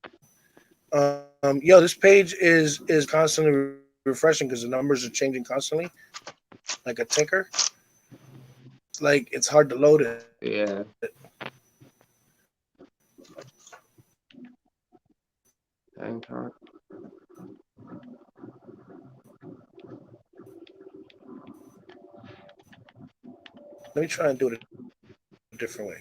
Yo, this page is constantly refreshing because the numbers are changing constantly, like a ticker. Like it's hard to load it. Yeah. Hang tight. Let me try and do it a different way.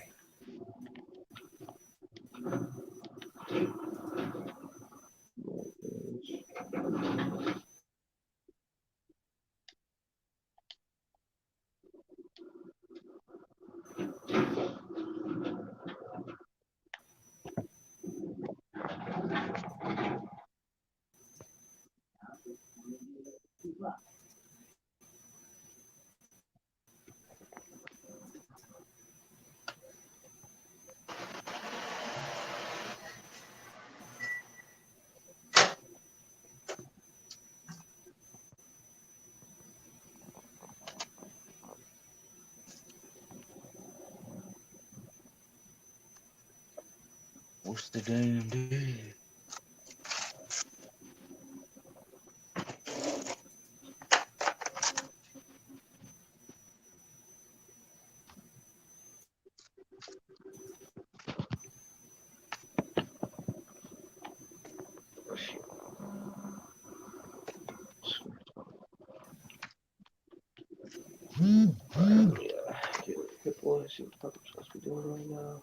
What's the damn deal? Hit boy, see what the fuck I'm supposed to be doing right now.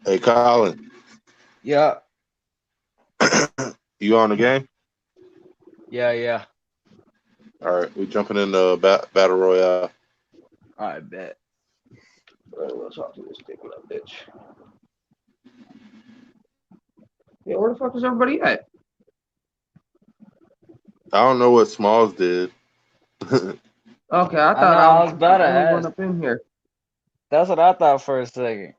Hey, Colin. Yeah. You on the game? Yeah. All right, we jumping in the battle royale. I bet. Alright, let's talk to this dick up bitch. Yeah, where the fuck is everybody at? I don't know what Smalls did. Okay, I I thought know, I I was was about to the only one ask. up in here. That's what I thought for a second.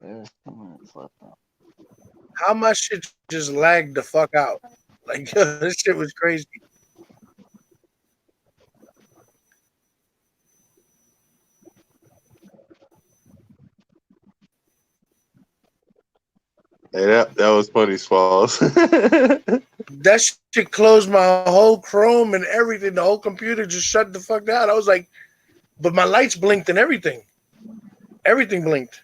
There's 2 minutes left now. How my shit just lagged the fuck out? Like this shit was crazy. Hey, that was funny, Smalls. That shit closed my whole Chrome and everything. The whole computer just shut the fuck down. I was like, but my lights blinked and everything. Everything blinked.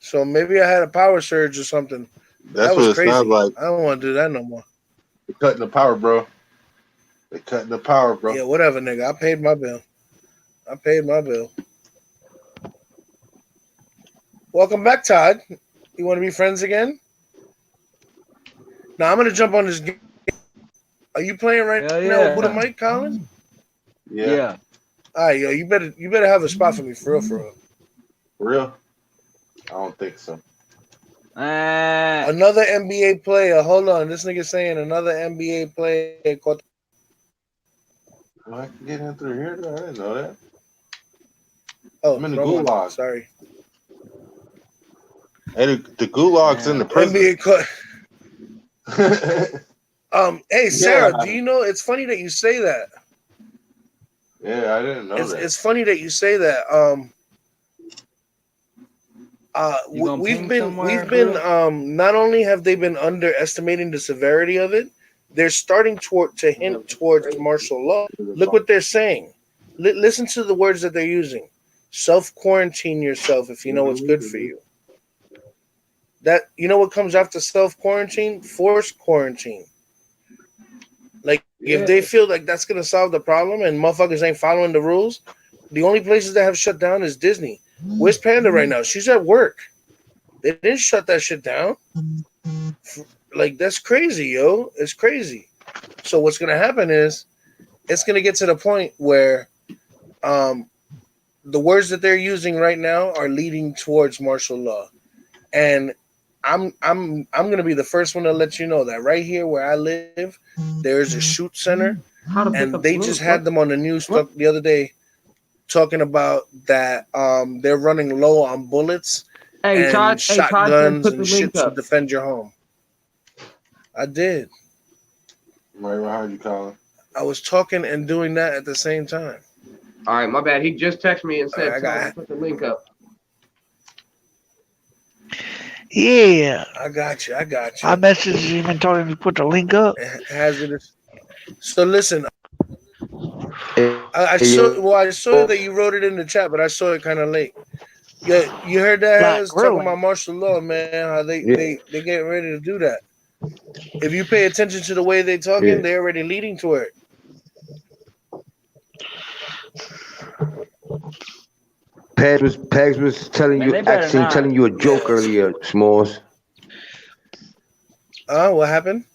So maybe I had a power surge or something. But That's that was what it sounds crazy. like. I don't want to do that no more. They're cutting the power, bro. They're cutting the power, bro. Yeah, whatever, nigga. I paid my bill. Welcome back, Todd. You want to be friends again? Now I'm gonna jump on this game. Are you playing right now with Buddha Mike, Colin? Yeah. All right, yo, you better have a spot for me, for real, for real. For real? I don't think so. Another NBA player. Hold on, this nigga saying another NBA player. Oh, I can get in through here, though? I didn't know that. Oh, I'm in the wrong gulag. one. Sorry. Hey, the gulag's in the prison. NBA hey Sarah, do you know? It's funny that you say that. Yeah, I didn't know that. It's funny that you say that. We've been not only have they been underestimating the severity of it, they're starting to hint towards martial law. Look what they're saying. Listen to the words that they're using. Self-quarantine yourself if you know what's good for you. That you know what comes after self-quarantine? Forced quarantine. Like if they feel like that's gonna solve the problem and motherfuckers ain't following the rules, The only places that have shut down is Disney. Where's Panda right now? She's at work. They didn't shut that shit down. Like, that's crazy, yo. It's crazy. So what's gonna happen is it's gonna get to the point where the words that they're using right now are leading towards martial law. And I'm gonna be the first one to let you know that right here where I live, there's a shoot center, and they just had them on the news the other day talking about that they're running low on bullets and shotguns and shit to defend your home. I did. Right behind you, Colin. I was talking and doing that at the same time. All right, my bad. He just texted me and said, I put the link up. Yeah. I got you. I messaged him and told him to put the link up. Hazardous. So listen, I saw that you wrote it in the chat, but I saw it kind of late. Yeah, you heard that? I was talking about martial law, man. How they getting ready to do that. If you pay attention to the way they're talking, they're already leading to it. Pegs was telling you a joke earlier, Smalls. What happened?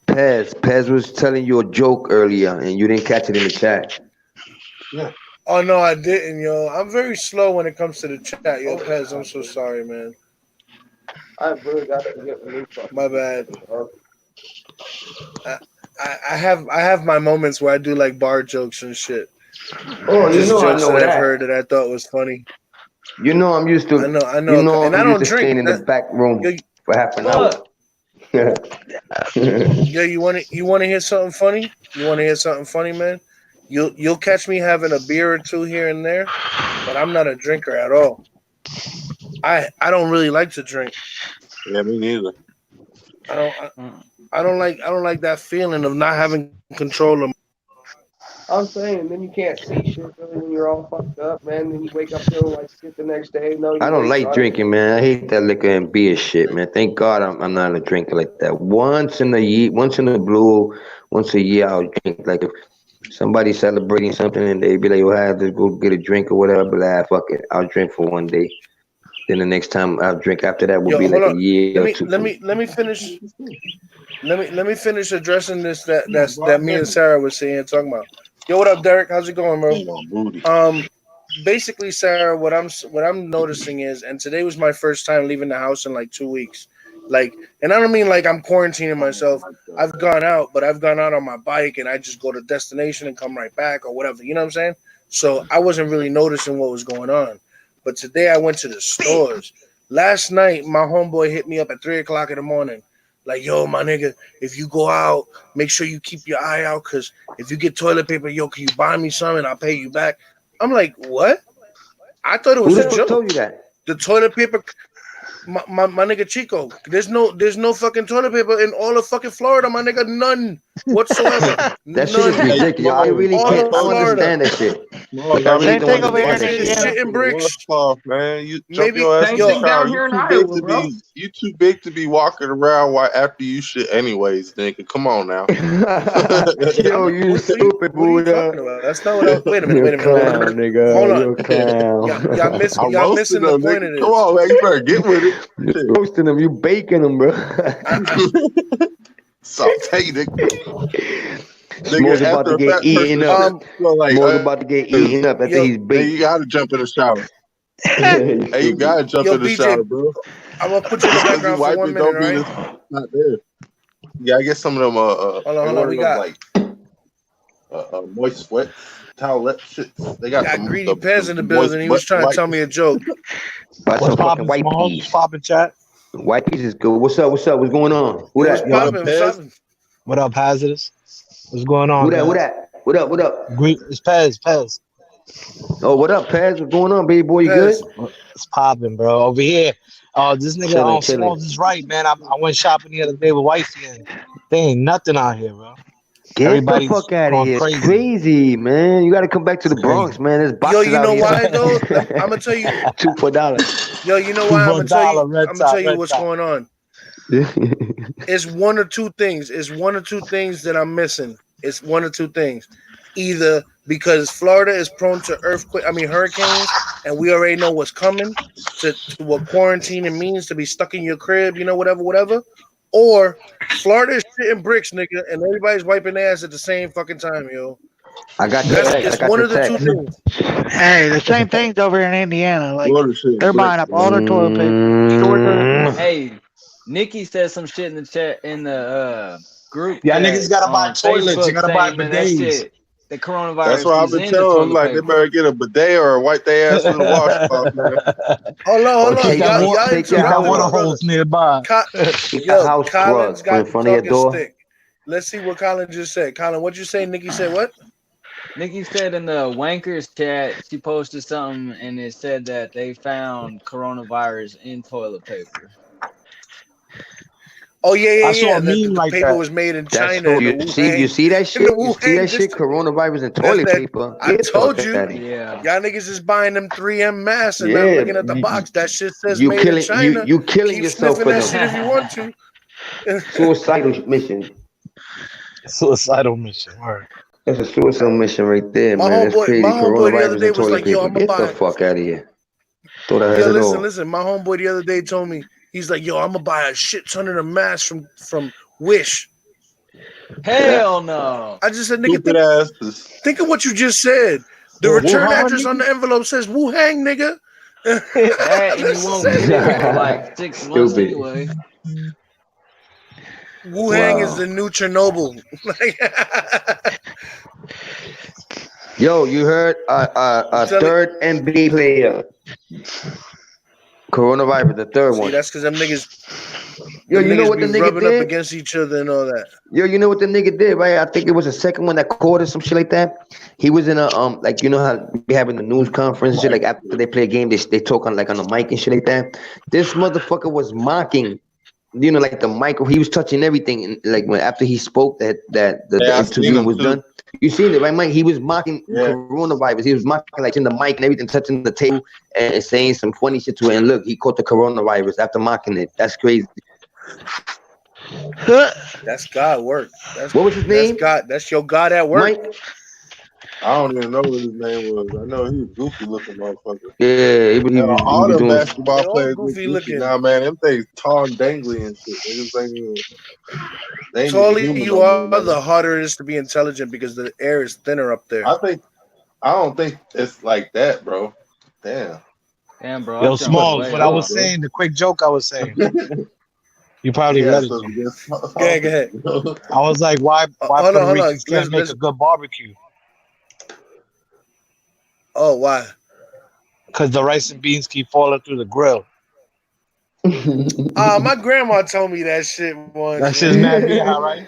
Pez was telling you a joke earlier, and you didn't catch it in the chat. Yeah. Oh no, I didn't, yo. I'm very slow when it comes to the chat, yo. Pez, I'm so sorry, man. I really got to get the my bad. I have my moments where I do like bar jokes and shit. Oh, just you know, jokes I know that that I've heard that I thought was funny. You know, I'm used to. I know. You know, and I don't drink. Staying in the back room for half an hour. Yeah, you want to hear something funny? You want to hear something funny, man? You'll catch me having a beer or two here and there, but I'm not a drinker at all. I don't really like to drink. Yeah, me neither. I don't like that feeling of not having control of. I'm saying, then you can't see shit really when you're all fucked up, man. Then you wake up feeling like shit the next day. No, I don't like drinking, man. I hate that liquor and beer shit, man. Thank God I'm not a drinker like that. Once in a blue, once a year I'll drink. Like if somebody's celebrating something and they be like, "Yo, have to go get a drink or whatever," but like, fuck it, I'll drink for one day. Then the next time I'll drink after that will be like a year or two. Let me finish. Let me finish addressing this that me and Sarah was saying talking about. Yo, what up, Derek? How's it going, bro? Basically, Sarah, what I'm noticing is, and today was my first time leaving the house in like 2 weeks. Like, and I don't mean like I'm quarantining myself. I've gone out, but I've gone out on my bike and I just go to destination and come right back or whatever. You know what I'm saying? So I wasn't really noticing what was going on. But today I went to the stores. Last night, my homeboy hit me up at 3:00 in the morning. Like, yo, my nigga, if you go out, make sure you keep your eye out, because if you get toilet paper, yo, can you buy me some and I'll pay you back? I'm like, what? I thought it was a joke. Who told you that? The toilet paper, my nigga Chico. There's no fucking toilet paper in all of fucking Florida, my nigga. None whatsoever. That shit is ridiculous. I really can't understand that shit. Same thing over here in shit in bricks. Man, you maybe your ass down here in Iowa, bro. You too big to be walking around after you shit anyways, nigga. Come on now. Yo, you stupid Buddha. That's not what I. Wait a minute. Nigga. Hold on. Y'all missing the point of this. Come on, man. You better get with it. You're roasting them. You baking them, bro. Saute, nigga. Smalls about to get eaten up. Smalls about to get eaten up after he's baked. Hey, you gotta jump in the shower. Hey, you gotta jump in the shower, bro. I'm gonna put you in the background for 1 minute, right? Not there. Yeah, I get some of them. Hold on, we got like moist sweat towelette shit. They got some, greedy Pez in the building. He was trying to tell me a joke. What's poppin', white peas? Poppin', chat. White peas is good. What's up? What's going on? Who that? What up, Hazardous? What's going on? Who that? What up? It's Pez. Oh, what up, Pez? What's going on, baby boy? You good? It's popping, bro. Over here. This nigga Smalls is right, man. I went shopping the other day with wifey and there ain't nothing out here, bro. Get the fuck out of here. It's crazy, man. You got to come back to the Bronx, man. There's boxes you know out why, here. though? I'm going to tell you. $2 for $1. Yo, you know why? I'm going to tell you what's going on. It's one or two things. It's one or two things that I'm missing. It's one or two things. either because Florida is prone to hurricanes, and we already know what's coming, to what quarantining means, to be stuck in your crib, whatever. Or Florida is shitting bricks, nigga, and everybody's wiping their ass at the same fucking time, yo. I got It's one of the two things. Hey, the same thing's over in Indiana. Like they're buying up all their toilet paper. Hey, Nikki said some shit in the chat in the group. Yeah, niggas gotta buy toilets. Facebook You gotta buy saying, man, bidets. that shit, the coronavirus. That's why I've been telling them, like, they better get a bidet or wipe their ass with a washcloth, man. Hold on. Take your water holes nearby. House Colin's drug got in front of your talking door. stick. Let's see what Colin just said. Colin, what'd you say? Nikki said what? Nikki said in the Wankers chat, she posted something and it said that they found coronavirus in toilet paper. Oh yeah. I saw a meme the like paper that. was made in That's China. so you see that shit? You see that shit? Coronavirus and toilet paper. I told you. Yeah. Y'all niggas is buying them 3M masks and not looking at the box. That shit says made in China. You killing Keep yourself sniffing for that shit if you want to. Suicidal mission. Suicidal mission. Word. That's a suicidal mission right there, man. That's crazy. My homeboy the other Coronavirus day and was toilet like, "Yo, paper. I'm gonna Get buy." the fuck out of here. Throw that Yo, at all. listen. My homeboy the other day told me, he's like, "Yo, I'm gonna buy a shit ton of the masks from Wish." Hell no. I just said, nigga, think of what you just said. The return address on the envelope says Wuhan, nigga. That, and you won't get it for like 6 months anyway. Wuhan is the new Chernobyl. Yo, you heard a third NBA player. Coronavirus, the third one. That's because them niggas. Yo, you know what the nigga rubbing did? up against each other and all that. Yo, you know what the nigga did, right? I think it was the second one that caught or some shit like that. He was in a like, you know how we have in the news conference and shit, like after they play a game, they talk on like on the mic and shit like that. This motherfucker was mocking, you know, like the mic. He was touching everything, and like when after he spoke that the interview was done. You seen it, right, Mike? He was mocking coronavirus. He was mocking like in the mic and everything, touching the table and saying some funny shit to it. And look, he caught the coronavirus after mocking it. That's crazy. That's God work. What was his name? That's your God at work. Mike? I don't even know what his name was. I know he was goofy looking motherfucker. Yeah, he was all the doing basketball players goofy looking. Nah, man, them things tall and dangly and shit. They just ain't the taller you are, the harder it is to be intelligent because the air is thinner up there. I don't think it's like that, bro. Damn, bro. Yo, Smalls, what I was saying, the quick joke I was saying. You probably read it. Go ahead. I was like, why Puerto Ricans can't make a good barbecue? Oh, why? Because the rice and beans keep falling through the grill. My grandma told me that shit once. That shit's mad vieja, right?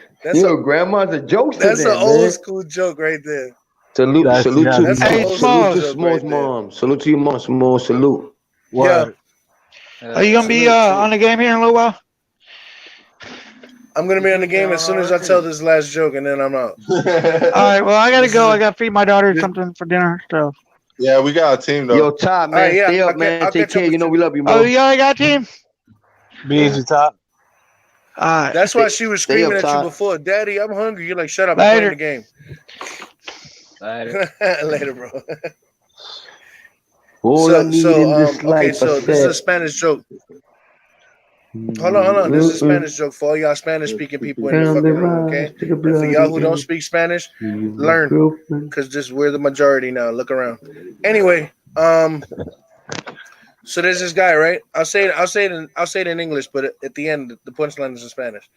Grandma's a joke. That's an old school joke right there. Salute to Small's mom. Salute to your mom. Small salute. Yeah. Are you gonna be on the game here in a little while? I'm gonna be on the game as soon as I tell this last joke, and then I'm out. All right. Well, I gotta go. I gotta feed my daughter something for dinner. So. Yeah, we got a team though. Yo, Todd, man, stay up, man. Take care. You know we love you, man. Oh, you already got a team? Be easy, Todd. That's why she was screaming at you before. Daddy, I'm hungry. You're like, shut up. Later. I'm playing the game. Later, bro. So this is a Spanish joke. Hold on. This is a Spanish joke for all y'all Spanish-speaking people in the fucking room, okay? And for y'all who don't speak Spanish, learn, because we're the majority now. Look around. Anyway, so there's this guy, right? I'll say it in English, but at the end, the punchline is in Spanish.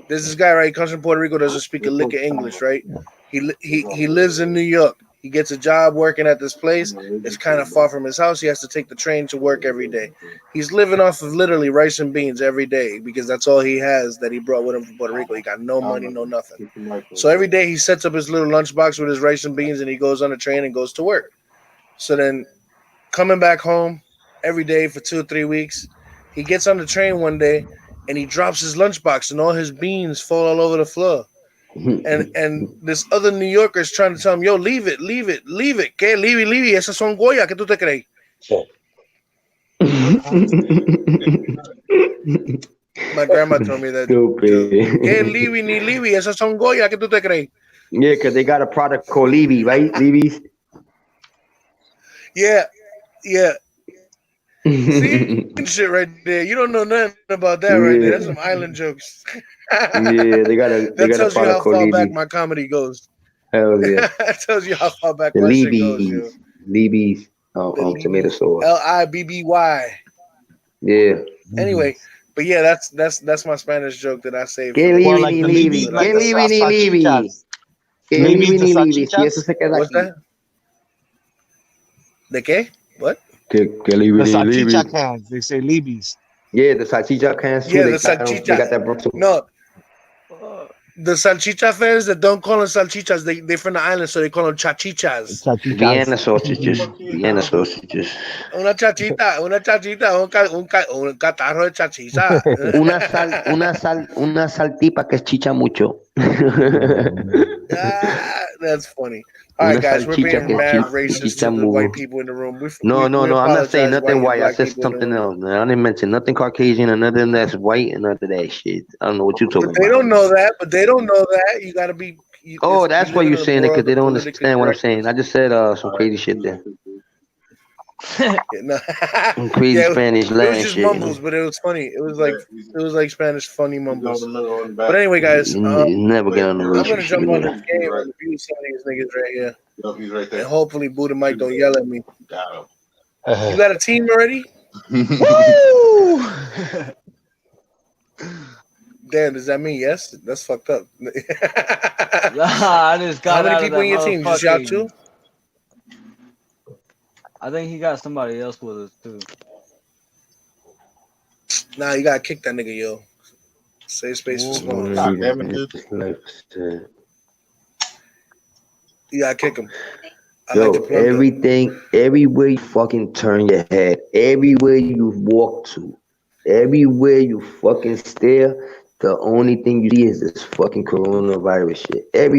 There's this guy, right? He comes from Puerto Rico, doesn't speak a lick of English, right? He lives in New York. He gets a job working at this place. It's kind of far from his house. He has to take the train to work every day. He's living off of literally rice and beans every day because that's all he has that he brought with him from Puerto Rico. He got no money, no nothing. So every day he sets up his little lunchbox with his rice and beans and he goes on the train and goes to work. So then coming back home every day for 2 or 3 weeks, he gets on the train one day and he drops his lunchbox and all his beans fall all over the floor. And this other New Yorker is trying to tell him, yo, leave it. ¿Qué? Leave. Esas son Goya. ¿Qué tú te crees? My grandma told me that. ¿Qué? Leave. Esas son Goya. ¿Qué tú te crees? Yeah, because they got a product called Levy, right? Levy's. Yeah. See shit right there. You don't know nothing about that right there. That's some island jokes. Yeah, they got a That tells you product how called far back Levy. my comedy goes. Hell yeah. That tells you how far back The my shit goes, yo. Levy's The tomato Libby, sauce. Libby. Yeah. Anyway, but yeah, that's my Spanish joke that I saved Que for Well, later. like Levy the ni Levy. Libby's, like Que the Levy ni Levy. salchichas. Que Libby's Levy the ni Levy. Si eso salchichas. se queda What's aquí. that? ¿De qué? What? Que Levy The ni salchicha Levy. cans. They say Libby's. Yeah, the salchicha cans too. Yeah, They the got salchicha. that Brussels. No, the salchicha fans that don't call them salchichas, they from the island, so they call them chachichas. Salchichas. Vienna sausages. Vienna sausages. Una chachita, un catarro de chachicha. Una saltipa que chicha mucho. That's funny. All Una right, guys, we're salchicha being que mad racist chicha to the mucho. white people in the room. No, We I'm not saying apologize, nothing white and white. I black said people in the something room. else, man. I didn't mention nothing Caucasian or nothing that's white and none of that shit. I don't know what you're talking But they about. don't know that. You got to be. Oh, that's why live you're in a saying it because world they of don't politically understand what I'm correct. saying. I just said some crazy shit there. No. Some crazy Spanish it was Latin just shit, you mumbles, know. but it was funny. It was like Spanish funny mumbles. But anyway, guys, You never get on the I'm racial gonna shit jump with on me. this game and review some of these niggas right here, He's right there. and hopefully Buddha Mike don't yell at me. Got him. You got a team already? Woo! Dan, does that mean yes? That's fucked up. I just got How many out people of in that your team? Just y'all motherfucking. two? I think he got somebody else with us too. Nah, you gotta kick that nigga, yo. Save space for Spawn. God damn it, dude. You gotta kick him. I like Yo, the plunder. everywhere you fucking turn your head, everywhere you walk to, everywhere you fucking stare, the only thing you see is this fucking coronavirus shit. I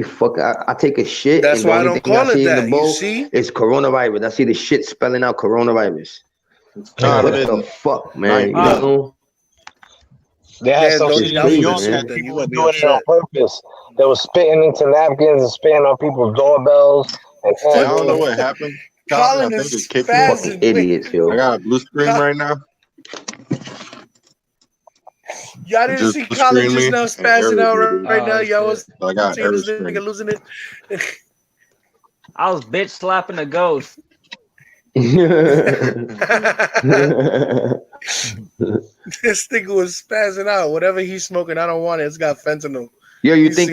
take a shit That's and the why I only don't thing I call it see in the that. You bowl see? is coronavirus. I see the shit spelling out coronavirus. Not What even the fuck, man? You night. know? They had Dan, social don't It's down for crazy, this man. shit, then. You people gonna was be doing it on upset. purpose. They was spitting into napkins and spitting on people's doorbells and Hey, I don't know everything. what happened. Calvin, I Colin think it is kicked me. Fucking spazzing. idiots, I yo. got a blue screen right now. Y'all It didn't just see blue Colin screen just me now and spazzing out everything, dude. right now. Y'all Oh was shit! So I got seeing every this nigga screen. losing it. I was bitch slapping a ghost. This nigga was spazzing out. Whatever he's smoking, I don't want it. It's got fentanyl. Yo, You see it.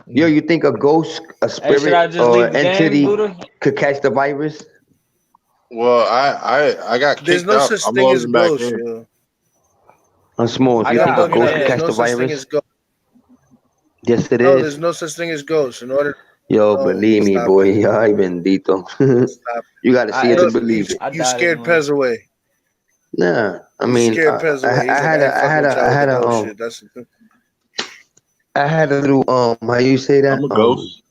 You think a ghost, a Hey, should I spirit, just or leave the game, entity Buddha? could catch the virus? Well, I got There's kicked no out. such I'm thing as loading back ghosts, in. yo. I'm small. If I you Y'all think a got bugging ghost out. could There's mad. catch no the such thing virus, as ghosts. yes, it No, there's is. no such thing as ghosts. In order, Yo, no, believe me, stop boy. it. Ay, bendito. Stop. You got to see it to believe it. I You died scared anyway. Pez away. Nah, I You mean, scared Pez away. He's like, I ain't fucking with y'all with the ghost shit. That's I had a little how you say that? I'm a ghost.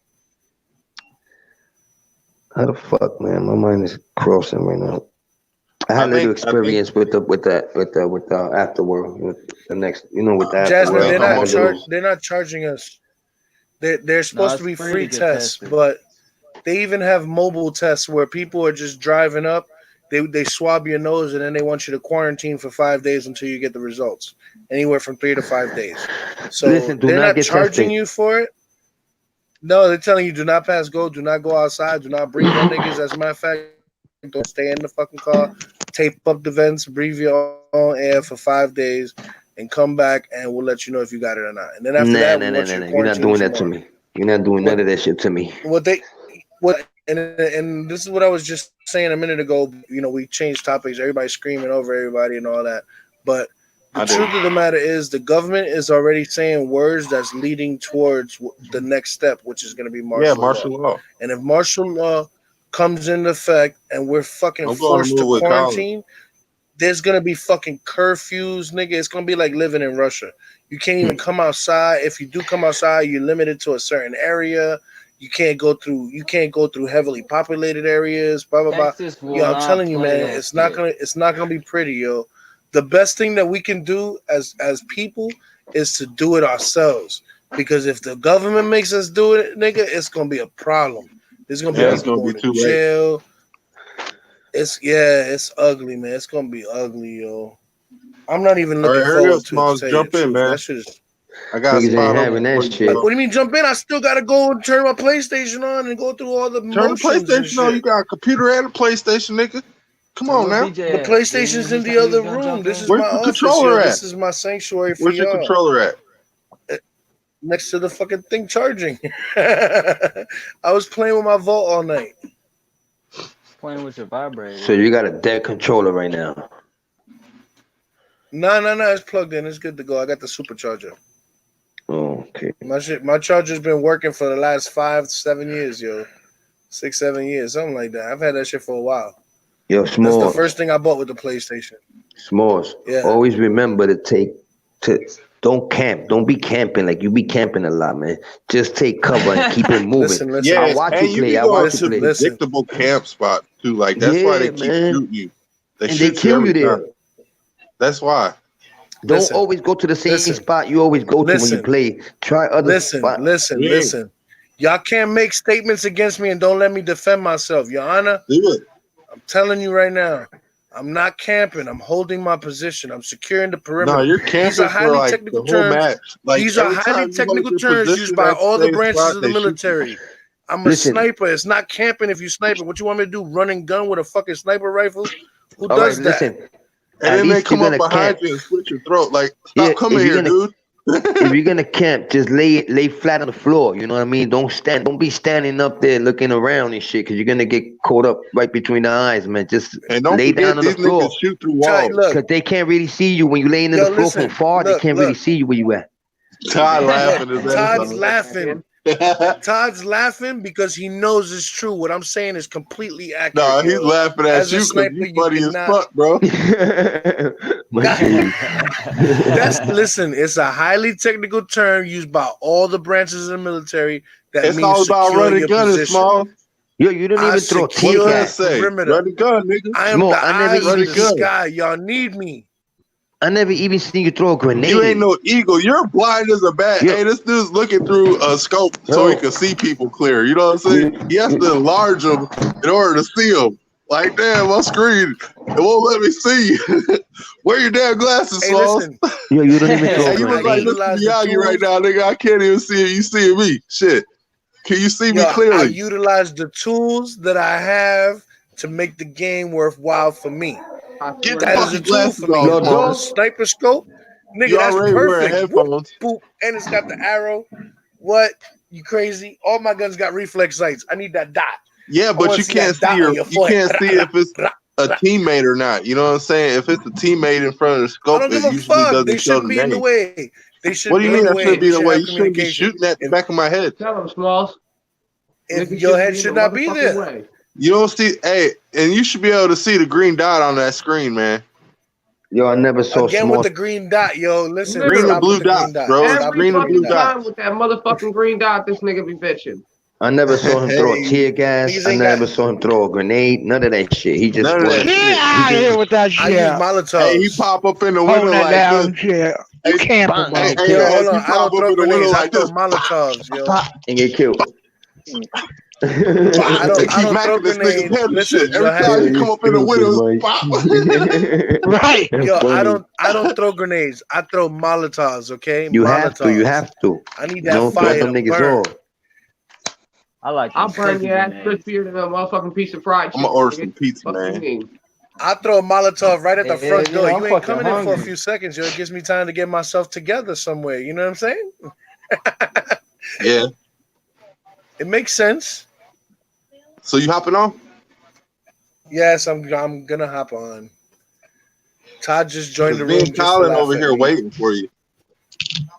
How the fuck, man? My mind is crossing right now. I had a little experience with the afterworld, with the next, with the Jasmine, afterworld. they're not charging us. They're supposed to be free get tests, tested. but they even have mobile tests where people are just driving up. They swab your nose and then they want you to quarantine for 5 days until you get the results. Anywhere from 3 to 5 days. So Listen, do they're not not get charging tested. you for it. No, they're telling you do not pass go, do not go outside, do not breathe on niggas. As a matter of fact, don't stay in the fucking car, tape up the vents, breathe your own air for 5 days, and come back and we'll let you know if you got it or not. And then after that, we want you to You're not quarantine doing some that to more. me. You're not doing none of that shit to me. And this is what I was just saying a minute ago. We changed topics. Everybody's screaming over everybody and all that. But the truth of the matter is, the government is already saying words that's leading towards the next step, which is going to be martial law. And if martial law comes into effect and we're fucking forced to quarantine, there's going to be fucking curfews, nigga. It's going to be like living in Russia. You can't even come outside. If you do come outside, you're limited to a certain area. You can't go through heavily populated areas. Blah blah blah. Yo, I'm telling you, man, it's not gonna be pretty, yo. The best thing that we can do as people is to do it ourselves. Because if the government makes us do it, nigga, it's gonna be a problem. There's gonna be people going to jail. It's ugly, man. It's gonna be ugly, yo. I'm not even looking forward to it. Jump in, man. That shit is. I got spot having that shit. What do you mean jump in? I still gotta go and turn my PlayStation on and go through all the motions. Turn the PlayStation on. You got a computer and a PlayStation, nigga. Come on now. The PlayStation's in the other room. This is my office. Controller at? This is my sanctuary for Where's your controller at? Next to the fucking thing charging. I was playing with my Vault all night. Playing with your vibrator. So you got a dead controller right now. No. It's plugged in. It's good to go. I got the supercharger. Oh, okay. My charger's been working for the last 5-7 years, yo. 6-7 years, something like that. I've had that shit for a while. Yo, Smalls. That's the first thing I bought with the PlayStation. Smalls. Yeah. Always remember don't camp. Don't be camping like you be camping a lot, man. Just take cover and keep it moving. Listen. Yeah, I watch you play. I watch you play. Predictable camp spot too. Like that's why they keep shooting you. They kill you there. That's why. Don't always go to the same spot you always go to when you play. Try other spots. Listen. Y'all can't make statements against me and don't let me defend myself, Your Honor. Do it. I'm telling you right now. I'm not camping. I'm holding my position. I'm securing the perimeter. No, you're camping These are highly technical terms. These are highly technical terms used by all the branches of the military. I'm a sniper. It's not camping if you sniping. What you want me to do? Run and gun with a fucking sniper rifle? Who does that? Listen, and then they come up behind you and slit your throat. Like, stop coming here, dude. If you're gonna camp, just lay flat on the floor. You know what I mean? Don't be standing up there looking around and shit, because you're gonna get caught up right between the eyes, man. Just lay down on the floor. Shoot through walls because they can't really see you when you're laying in the floor from far. They can't really see you where you at. Todd laughing. Todd's laughing. Todd's laughing because he knows it's true. What I'm saying is completely accurate. No, he's laughing at you because you funny as fuck, bro. Listen, it's a highly technical term used by all the branches of the military. That it's means all about running gun and small. Yo, you don't even throw tear gas. Run the gun, nigga. I am the eyes of the sky. Y'all need me. I never even seen you throw a grenade. You ain't no eagle. You're blind as a bat. Hey, this dude's looking through a scope so he can see people clear. You know what I'm saying? He has to enlarge them in order to see them. Like, damn, my screen, it won't let me see. Wear your damn glasses, Sauce. Yo, you don't even throw a grenade. You look like Mr. Miyagi right now, nigga. I can't even see you seeing me. Shit. Can you see me clearly? I utilize the tools that I have to make the game worthwhile for me. Get that is a tool for me. The sniper scope, nigga, that's perfect. Boop, boop, and it's got the arrow. What? You crazy? All my guns got reflex sights. I need that dot. Yeah, but you can't see if it's a teammate or not. You know what I'm saying? If it's a teammate in front of the scope, I don't give a fuck. They shouldn't be in the way. They should. What do you mean? That shouldn't be in the way. You shouldn't be shooting at the back of my head. Tell them, Smalls. If your head should not be there. You don't see, and you should be able to see the green dot on that screen, man. Yo, I never saw again with the green dot, yo. Listen, green and blue dot, bro. Every fucking time with that motherfucking green dot, this nigga be bitching. I never saw him throw a tear gas. I never saw him throw a grenade. None of that shit. He just get out of here with that shit. I use Molotov. Hey, he pop up in the window like this. Yeah. You can't. Hold on. I don't throw grenades. I throw Molotovs, yo. And get killed. I don't throw grenades. Listen, every time you come up in the window, pop. Right. Yo, I don't throw grenades. I throw Molotovs. Okay. You have to. I need that fire to burn. I like. I'll burn your ass crispier than a motherfucking piece of fried chicken. I'm gonna order some pizza, man. I throw a Molotov right at the front door. You ain't coming in for a few seconds, yo. It gives me time to get myself together somewhere. You know what I'm saying? Yeah. It makes sense. So you hopping on? Yes, I'm gonna hop on. Todd just joined the room. Me and Colin over here waiting for you.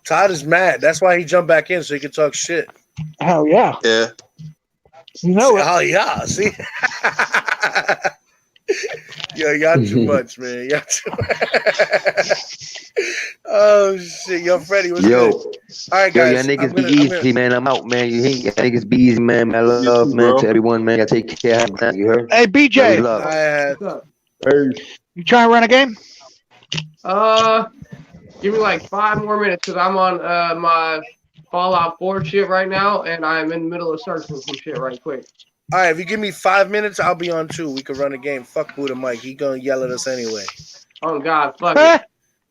Todd is mad. That's why he jumped back in so he could talk shit. Hell yeah. Yeah. You know it. Oh yeah. See. Yo, y'all too much, man. Y'all too much. Oh shit, yo, Freddie, what's good? All right, guys. Yo, y'all niggas be easy, man. I'm out, man. You ain't y'all niggas be easy, man. I love, man, to everyone, man. I take care. You heard? Hey, BJ. You trying to run a game? Give me like 5 more minutes because I'm on my Fallout 4 shit right now, and I'm in the middle of searching some shit right quick. All right, if you give me 5 minutes, I'll be on too. We can run a game. Fuck Buddha Mike. He gonna yell at us anyway. Oh God, fuck it.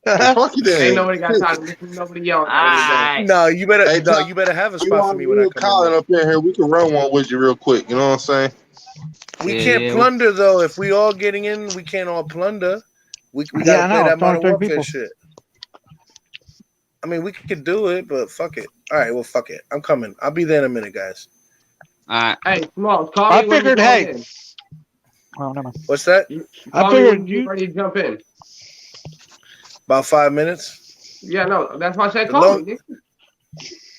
Well, fuck you then. Ain't nobody got time to listen to nobody yelling at me. No, you better. Hey, No, you better have a we spot for want me when I real come Colin in. up in here. We can run one with you real quick. You know what I'm saying? We can't plunder though. If we all getting in, we can't all plunder. We gotta play that Modern Warfare shit. I mean, we could do it, but fuck it. All right, well, fuck it. I'm coming. I'll be there in a minute, guys. All right. Hey, Smalls, call me I when figured, you hey. in. Oh, never mind. What's that? I Call me figured when you're ready to jump in. About 5 minutes. Yeah, no, that's why I said call me.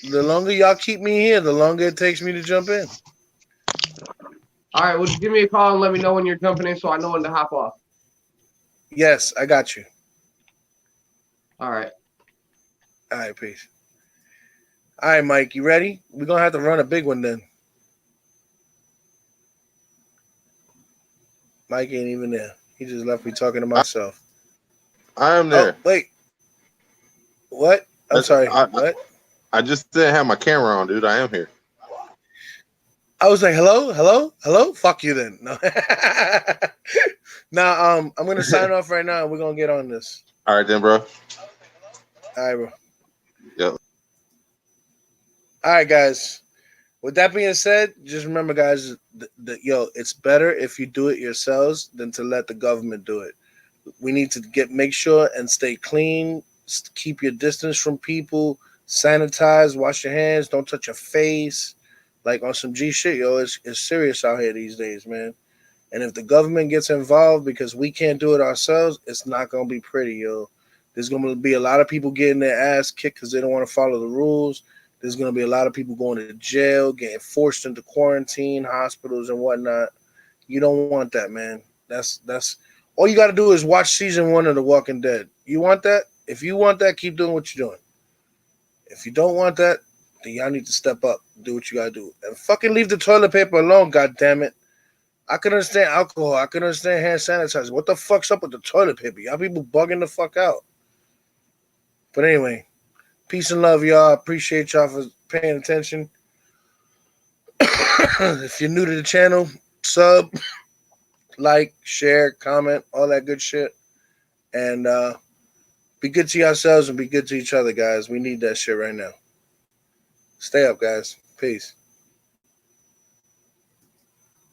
The longer y'all keep me here, the longer it takes me to jump in. All right, well, just give me a call and let me know when you're jumping in so I know when to hop off. Yes, I got you. All right. All right, peace. All right, Mike, you ready? We're going to have to run a big one then. Mike ain't even there. He just left me talking to myself. I am there. Oh, wait. What? I'm sorry. What? I just didn't have my camera on, dude. I am here. I was like, hello? Fuck you then. No. Nah, I'm going to sign off right now and we're going to get on this. All right, then, bro. All right, bro. Yep. All right, guys. With that being said, just remember, guys, it's better if you do it yourselves than to let the government do it. We need to make sure and stay clean. Keep your distance from people. Sanitize. Wash your hands. Don't touch your face. Like on some G shit, yo. It's serious out here these days, man. And if the government gets involved because we can't do it ourselves, it's not gonna be pretty, yo. There's gonna be a lot of people getting their ass kicked because they don't want to follow the rules. There's going to be a lot of people going to jail, getting forced into quarantine, hospitals, and whatnot. You don't want that, man. That's all you got to do is watch season 1 of The Walking Dead. You want that? If you want that, keep doing what you're doing. If you don't want that, then y'all need to step up, do what you got to do, and fucking leave the toilet paper alone. God damn it! I can understand alcohol. I can understand hand sanitizer. What the fuck's up with the toilet paper? Y'all people bugging the fuck out. But anyway. Peace and love, y'all. Appreciate y'all for paying attention. If you're new to the channel, sub, like, share, comment, all that good shit. And be good to yourselves and be good to each other, guys. We need that shit right now. Stay up, guys. Peace.